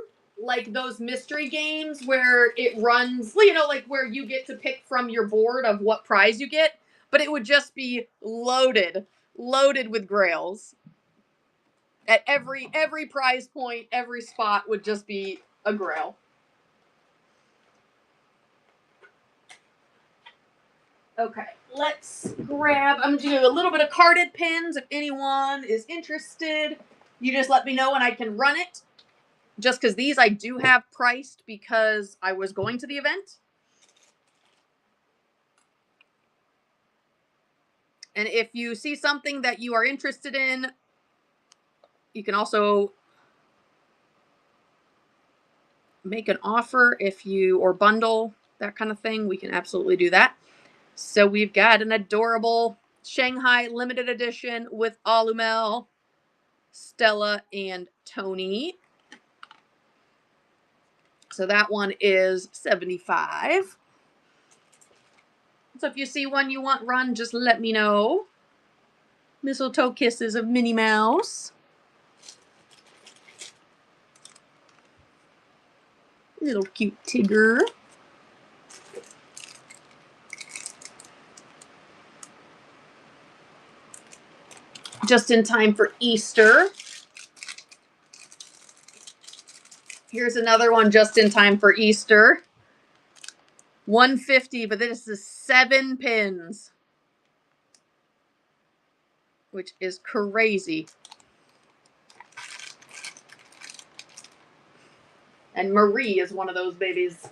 like those mystery games where it runs, you know, like where you get to pick from your board of what prize you get, but it would just be loaded with grails. At every prize point, every spot would just be a grail. Okay, let's grab. I'm gonna do a little bit of carded pins. If anyone is interested, you just let me know and I can run it. Just because these I do have priced because I was going to the event. And if you see something that you are interested in, you can also make an offer if you, or bundle, that kind of thing. We can absolutely do that. So we've got an adorable Shanghai limited edition with Alumel, Stella, and Tony. So that one is $75. So if you see one you want run, just let me know. Mistletoe Kisses of Minnie Mouse. Little cute Tigger. Just in time for Easter. Here's another one just in time for Easter. $150, but this is 7 pins, which is crazy. And Marie is one of those babies.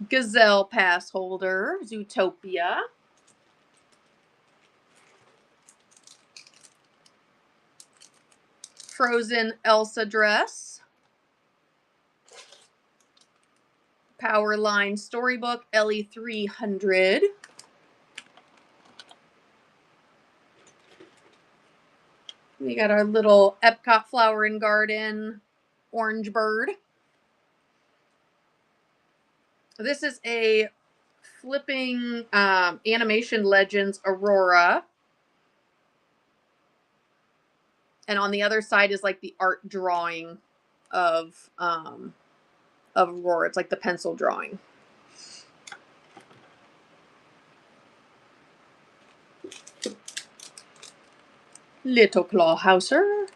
Gazelle pass holder, Zootopia. Frozen Elsa dress. Powerline Storybook, Ellie 300. We got our little Epcot Flower and Garden orange bird. This is a flipping Animation Legends Aurora. And on the other side is like the art drawing of Aurora. It's like the pencil drawing. Little Clawhauser.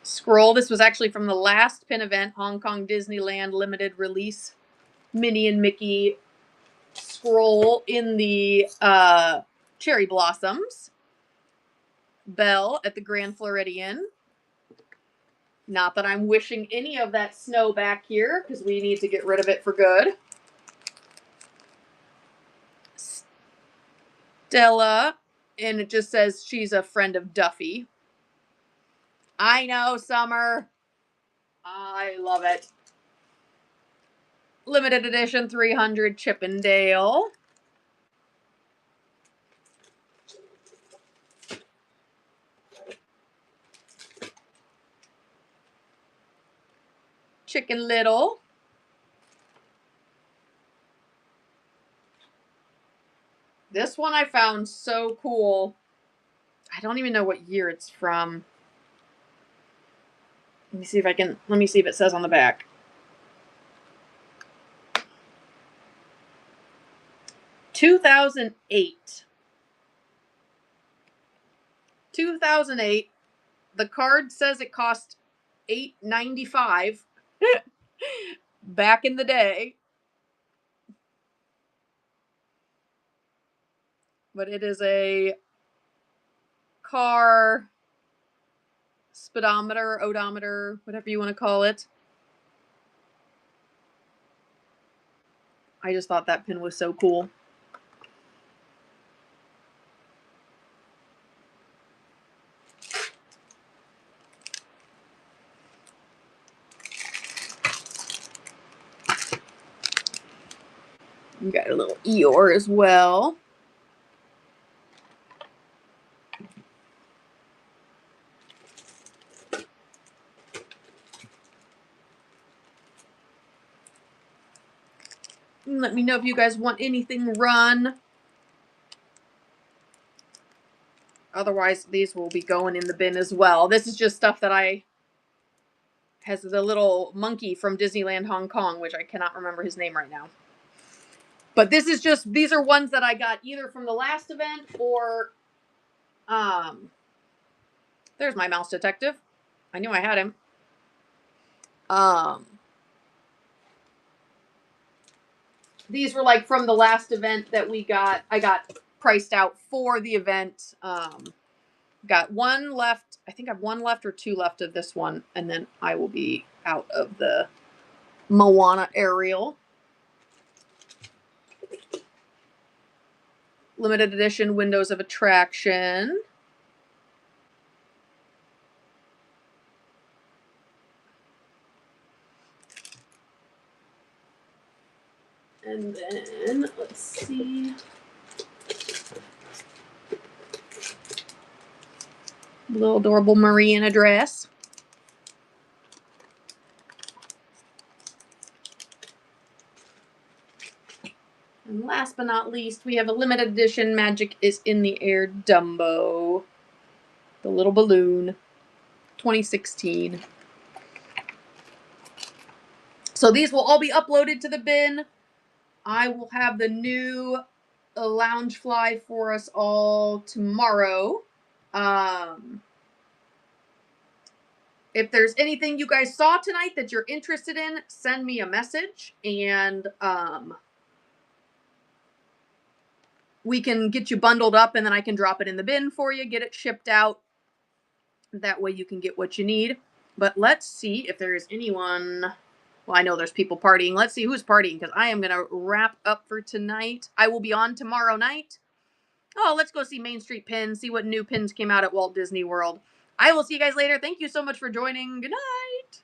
Scroll. This was actually from the last pin event, Hong Kong Disneyland limited release Minnie and Mickey scroll in the cherry blossoms. Belle at the Grand Floridian. Not that I'm wishing any of that snow back here because we need to get rid of it for good. Stella, and it just says she's a friend of Duffy. I know, Summer. I love it. Limited edition 300 Chippendale. Chicken Little. This one I found so cool. I don't even know what year it's from. Let me see if it says on the back. 2008. 2008. The card says it cost $8.95 back in the day. but it is a car speedometer, odometer, whatever you want to call it. I just thought that pin was so cool. We got a little Eeyore as well. Let me know if you guys want anything run. Otherwise, these will be going in the bin as well. This is just stuff that has the little monkey from Disneyland Hong Kong, which I cannot remember his name right now. But this is just, these are ones that I got either from the last event or, there's my mouse detective. I knew I had him. These were like from the last event that we got. I got priced out for the event. Got one left. I think I have one left or two left of this one, and then I will be out of the Moana Ariel. Limited edition Windows of Attraction. And then, let's see. Little adorable Marie in a dress. And last but not least, we have a limited edition Magic is in the Air Dumbo. The little balloon. 2016. So these will all be uploaded to the bin. I will have the new Loungefly for us all tomorrow. If there's anything you guys saw tonight that you're interested in, send me a message and we can get you bundled up and then I can drop it in the bin for you, get it shipped out. That way you can get what you need. But let's see if there's anyone. Well, I know there's people partying. Let's see who's partying because I am going to wrap up for tonight. I will be on tomorrow night. Oh, let's go see Main Street Pins, see what new pins came out at Walt Disney World. I will see you guys later. Thank you so much for joining. Good night.